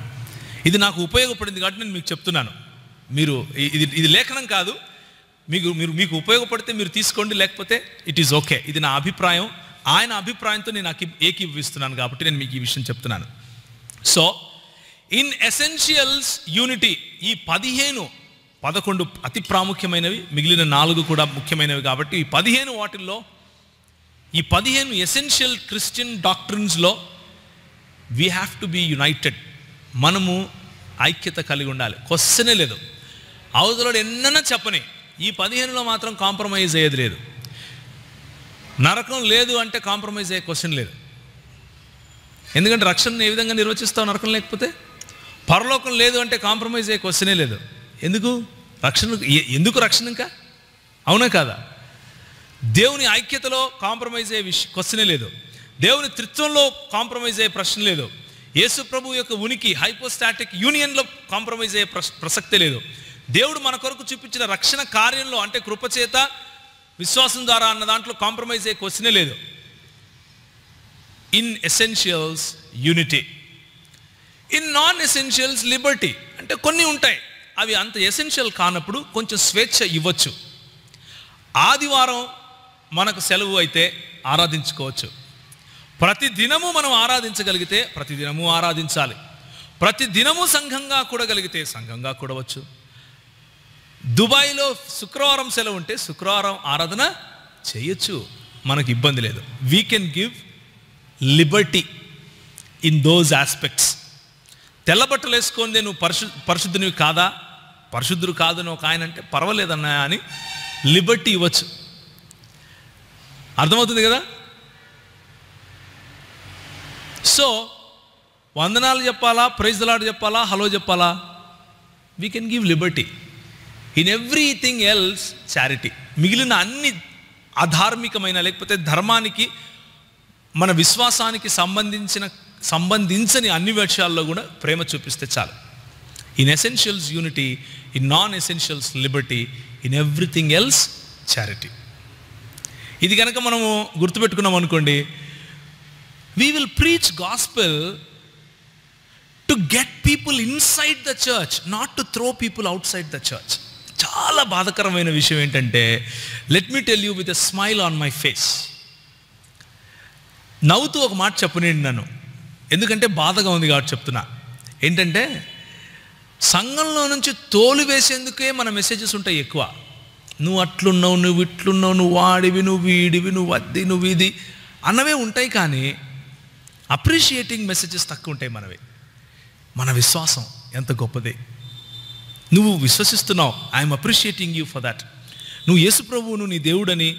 ఇది నాకు ఉపయోగపడింది కాబట్టి నేను మీకు చెప్తున్నాను. మీరు ఇది లేఖనం కాదు, మీకు ఉపయోగపడితే మీరు తీసుకోండి, లేకపోతే ఇట్ ఈజ్ ఓకే. ఇది నా అభిప్రాయం, ఆయన అభిప్రాయంతో నేను ఏకీభవిస్తున్నాను కాబట్టి నేను మీకు ఈ విషయం చెప్తున్నాను. సో ఇన్ ఎసెన్షియల్స్ యూనిటీ, ఈ 11 అతి ప్రాముఖ్యమైనవి, మిగిలిన 4 కూడా ముఖ్యమైనవి కాబట్టి ఈ 15 వాటిల్లో, ఈ 15 ఎసెన్షియల్ క్రిస్టియన్ డాక్ట్రిన్స్లో we have to be united. మనము ఐక్యత కలిగి ఉండాలి. క్వశ్చనే లేదు. అవతలోడు ఎన్నన్నా చెప్పని, ఈ 15లో మాత్రం కాంప్రమైజ్ అయ్యేది లేదు. నరకం లేదు అంటే కాంప్రమైజ్ అయ్యే క్వశ్చన్ లేదు. ఎందుకంటే రక్షణను ఏ విధంగా నిర్వచిస్తావు నరకం లేకపోతే? పరలోకం లేదు అంటే కాంప్రమైజ్ అయ్యే క్వశ్చనే లేదు. ఎందుకు రక్షణ ఇంకా? అవునా కాదా? దేవుని ఐక్యతలో కాంప్రమైజ్ అయ్యే క్వశ్చనే లేదు. దేవుని త్రిత్వంలో కాంప్రమైజ్ అయ్యే ప్రశ్న లేదు. యేసు ప్రభు యొక్క ఉనికి, హైపోస్టాటిక్ యూనియన్లో కాంప్రమైజ్ అయ్యే ప్రసక్తే లేదు. దేవుడు మన కొరకు చూపించిన రక్షణ కార్యంలో, అంటే కృపచేత విశ్వాసం ద్వారా అన్న దాంట్లో కాంప్రమైజ్ అయ్యే క్వశ్చనే లేదు. In essentials unity, in non essentials Liberty, అంటే కొన్ని ఉంటాయి అవి అంత ఎసెన్షియల్ కానప్పుడు కొంచెం స్వేచ్ఛ ఇవ్వచ్చు. ఆదివారం మనకు సెలవు అయితే ఆరాధించుకోవచ్చు. ప్రతి దినము మనం ఆరాధించగలిగితే ప్రతి దినము ఆరాధించాలి. ప్రతి దినము సంఘంగా కూడగలిగితే సంఘంగా కూడవచ్చు. దుబాయ్లో శుక్రవారం సెలవు ఉంటే శుక్రవారం ఆరాధన చేయొచ్చు, మనకు ఇబ్బంది లేదు. We can give liberty in those aspects. తెల్లబట్టలు వేసుకొని నువ్వు పరిశుద్ధునివి కాదా, పరిశుద్ధుడు కాదు అని ఒక ఆయన అంటే పర్వాలేదన్నా అని లిబర్టీ ఇవ్వచ్చు. అర్థమవుతుంది కదా? సో వందనాలు చెప్పాలా, ప్రైజ్ ది లార్డ్ చెప్పాలా, హలో చెప్పాలా? We can give liberty. In everything else charity. మిగిలిన అన్ని అధార్మికమైన, లేకపోతే ధర్మానికి, మన విశ్వాసానికి సంబంధించని అన్ని విషయాల్లో కూడా ప్రేమ చూపిస్తే చాలు. In essentials unity, in non essentials Liberty, in everything else charity. ఇది కనుక మనము గుర్తుపెట్టుకున్నాం అనుకోండి, we will preach gospel to get people inside the church, not to throw people outside the church. చాలా బాధాకరమైన విషయం ఏంటంటే, let me tell you with a smile on my face, నవ్వుతూ ఒక మాట చెప్పనండి నన్ను, ఎందుకంటే బాధగా ఉంది కాబట్టి చెప్తున్నా. ఏంటంటే, సంఘంలో నుంచి తోలు వేసేందుకే మన మెసేజెస్ ఉంటాయి ఎక్కువ. నువ్వు అట్లున్నావు, నువ్వు ఇట్లున్నావు, నువ్వు వాడివి, నువ్వు వీడివి, నువ్వు అద్ది, నువ్వు ఇది అన్నవే ఉంటాయి. కానీ అప్రిషియేటింగ్ మెసేజెస్ తక్కువ ఉంటాయి మనవి. మన విశ్వాసం ఎంత గొప్పది, నువ్వు విశ్వసిస్తున్నావు, I'm appreciating you for that. నువ్వు యేసు ప్రభువును నీ దేవుడని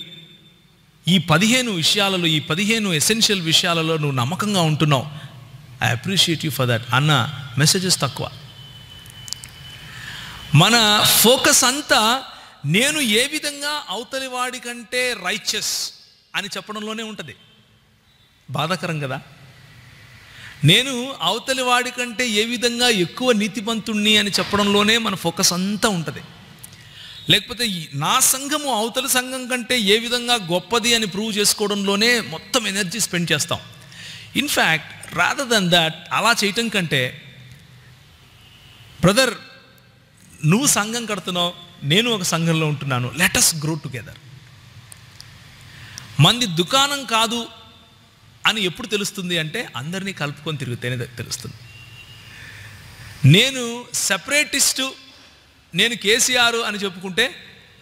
ఈ 15 విషయాలలో, ఈ 15 ఎసెన్షియల్ విషయాలలో నువ్వు నమ్మకంగా ఉంటున్నావు, I appreciate you for that అన్న మెసేజెస్ తక్కువ. మన ఫోకస్ అంతా నేను ఏ విధంగా అవతలి వాడి కంటే రైచస్ అని చెప్పడంలోనే ఉంటుంది. బాధాకరం కదా? నేను అవతలి వాడి కంటే ఏ విధంగా ఎక్కువ నీతిమంతుణ్ణి అని చెప్పడంలోనే మన ఫోకస్ అంతా ఉంటుంది. లేకపోతే నా సంఘము అవతలి సంఘం కంటే ఏ విధంగా గొప్పది అని ప్రూవ్ చేసుకోవడంలోనే మొత్తం ఎనర్జీ స్పెండ్ చేస్తాం. ఇన్ఫ్యాక్ట్ రాదర్ దెన్ దాట్, అలా చేయటం కంటే, బ్రదర్ నువ్వు సంఘం కడుతున్నావు, నేను ఒక సంఘంలో ఉంటున్నాను, లెట్ us గ్రో టుగెదర్. మంది దుకాణం కాదు అని ఎప్పుడు తెలుస్తుంది అంటే, అందరినీ కలుపుకొని తిరిగితేనే తెలుస్తుంది. నేను సెపరేటిస్టు, నేను కేసీఆర్ అని చెప్పుకుంటే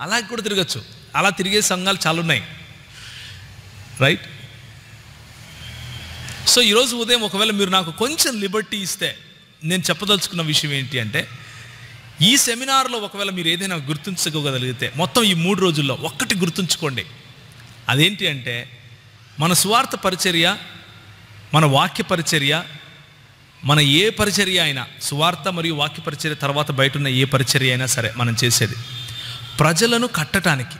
అలాగే కూడా తిరగచ్చు. అలా తిరిగే సంఘాలు చాలా ఉన్నాయి, రైట్? సో ఈరోజు ఉదయం ఒకవేళ మీరు నాకు కొంచెం లిబర్టీ ఇస్తే, నేను చెప్పదలుచుకున్న విషయం ఏంటి అంటే, ఈ సెమినార్లో ఒకవేళ మీరు ఏదైనా గుర్తుంచుకోగలిగితే, మొత్తం ఈ 3 రోజుల్లో ఒక్కటి గుర్తుంచుకోండి. అదేంటి అంటే, మన సువార్త పరిచర్య మన వాక్య పరిచర్య, మన ఏ పరిచర్య అయినా, సువార్త మరియు వాక్య పరిచర్య తర్వాత బయట ఉన్న ఏ పరిచర్య అయినా సరే మనం చేసేది ప్రజలను కట్టడానికి,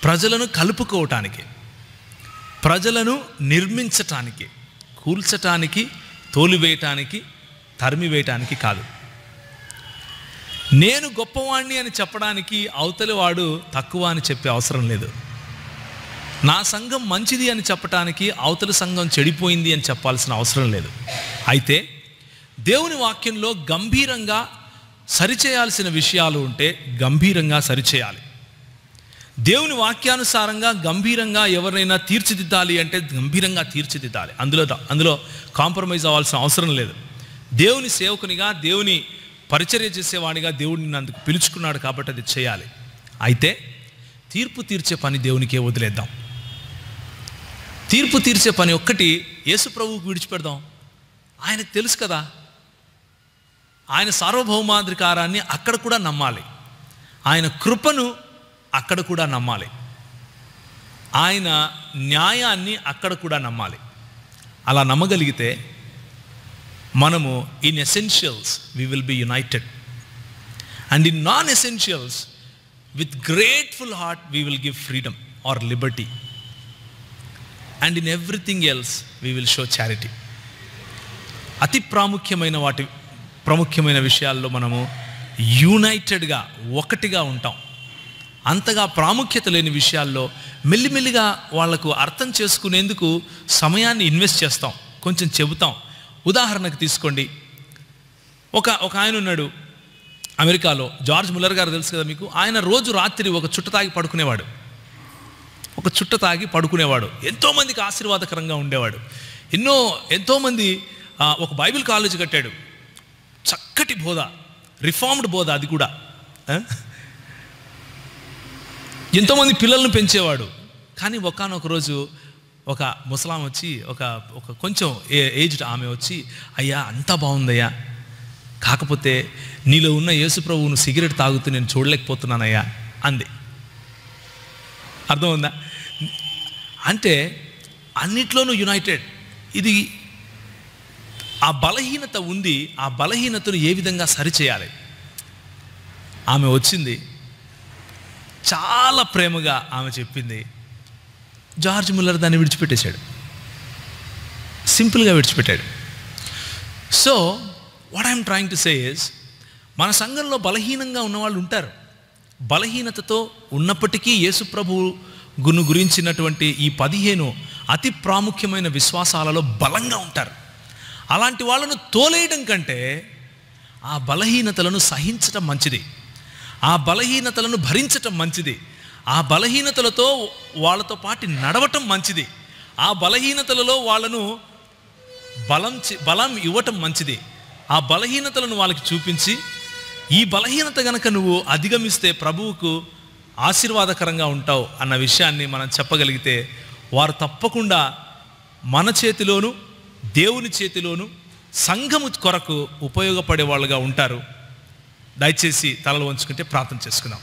ప్రజలను కలుపుకోవటానికి, ప్రజలను నిర్మించటానికి, కూల్చటానికి, తోలివేయటానికి, తరిమివేయటానికి కాదు. నేను గొప్పవాణ్ణి అని చెప్పడానికి అవతలి వాడు తక్కువ అని చెప్పే అవసరం లేదు. నా సంఘం మంచిది అని చెప్పటానికి అవతలి సంఘం చెడిపోయింది అని చెప్పాల్సిన అవసరం లేదు. అయితే దేవుని వాక్యంలో గంభీరంగా సరిచేయాల్సిన విషయాలు ఉంటే గంభీరంగా సరిచేయాలి. దేవుని వాక్యానుసారంగా గంభీరంగా ఎవరైనా తీర్చిదిద్దాలి అంటే గంభీరంగా తీర్చిదిద్దాలి. అందులో కాంప్రమైజ్ అవ్వాల్సిన అవసరం లేదు. దేవుని సేవకునిగా, దేవుని పరిచర్య చేసేవాడిగా దేవుడిని అందుకు పిలుచుకున్నాడు కాబట్టి అది చేయాలి. అయితే తీర్పు తీర్చే పని దేవునికే వదిలేద్దాం. తీర్పు తీర్చే పని ఒక్కటి యేసు ప్రభువుకు విడిచిపెడదాం. ఆయనకు తెలుసు కదా, ఆయన సార్వభౌమాధికారాన్ని అక్కడ కూడా నమ్మాలి, ఆయన కృపను అక్కడ కూడా నమ్మాలి, ఆయన న్యాయాన్ని అక్కడ కూడా నమ్మాలి. అలా నమ్మగలిగితే మనము in essentials we will be united, and in non essentials with grateful heart we will give freedom or liberty, and in everything else we will show charity. అతి ప్రాముఖ్యమైన విషయాల్లో మనము యునైటెడ్గా, ఒకటిగా ఉంటాం. అంతగా ప్రాముఖ్యత లేని విషయాల్లో మెల్లిమెల్లిగా వాళ్లకు అర్థం చేసుకునేందుకు సమయాన్ని ఇన్వెస్ట్ చేస్తాం, కొంచెం చెబుతాం. ఉదాహరణకు తీసుకోండి, ఒక ఆయన ఉన్నాడు అమెరికాలో, జార్జ్ ముల్లర్ గారు తెలుసు కదా మీకు. ఆయన రోజు రాత్రి ఒక చుట్ట తాగి పడుకునేవాడు. ఎంతోమందికి ఆశీర్వాదకరంగా ఉండేవాడు. ఎంతోమంది ఒక బైబిల్ కాలేజ్ కట్టాడు, చక్కటి బోధ, రిఫార్మ్డ్ బోధ, అది కూడా ఎంతోమంది పిల్లలను పెంచేవాడు. కానీ ఒకానొక రోజు ఒక ముసలాం వచ్చి, ఒక కొంచెం ఏజ్డ్ ఆమె వచ్చి, అయ్యా అంతా బాగుందయ్యా, కాకపోతే నీలో ఉన్న యేసు ప్రభువును సిగరెట్ తాగుతూ నేను చూడలేకపోతున్నానయ్యా అంది. అర్థమవుందా? అంటే అన్నిట్లోనూ యునైటెడ్. ఇది ఆ బలహీనత ఉంది, ఆ బలహీనతను ఏ విధంగా సరిచేయాలి. ఆమె వచ్చింది, చాలా ప్రేమగా ఆమె చెప్పింది. జార్జ్ ముల్లర్ దాన్ని విడిచిపెట్టేశాడు, సింపుల్గా విడిచిపెట్టాడు. So what I'm trying to say is, మన సంఘంలో బలహీనంగా ఉన్నవాళ్ళు ఉంటారు. బలహీనతతో ఉన్నప్పటికీ యేసు ప్రభువు గురించినటువంటి ఈ 15 అతి ప్రాముఖ్యమైన విశ్వాసాలలో బలంగా ఉంటారు. అలాంటి వాళ్ళను తోలేయడం కంటే ఆ బలహీనతలను సహించటం మంచిది, ఆ బలహీనతలను భరించటం మంచిది, ఆ బలహీనతలతో వాళ్ళతో పాటు నడవటం మంచిది, ఆ బలహీనతలలో వాళ్ళను బలం ఇవ్వటం మంచిది. ఆ బలహీనతలను వాళ్ళకి చూపించి, ఈ బలహీనత గనక నువ్వు అధిగమిస్తే ప్రభువుకు ఆశీర్వాదకరంగా ఉంటావు అన్న విషయాన్ని మనం చెప్పగలిగితే, వారు తప్పకుండా మన చేతిలోను, దేవుని చేతిలోను, సంఘము కొరకు ఉపయోగపడే వాళ్ళుగా ఉంటారు. దయచేసి తలలు వంచుకుంటే ప్రార్థన చేసుకుందాం.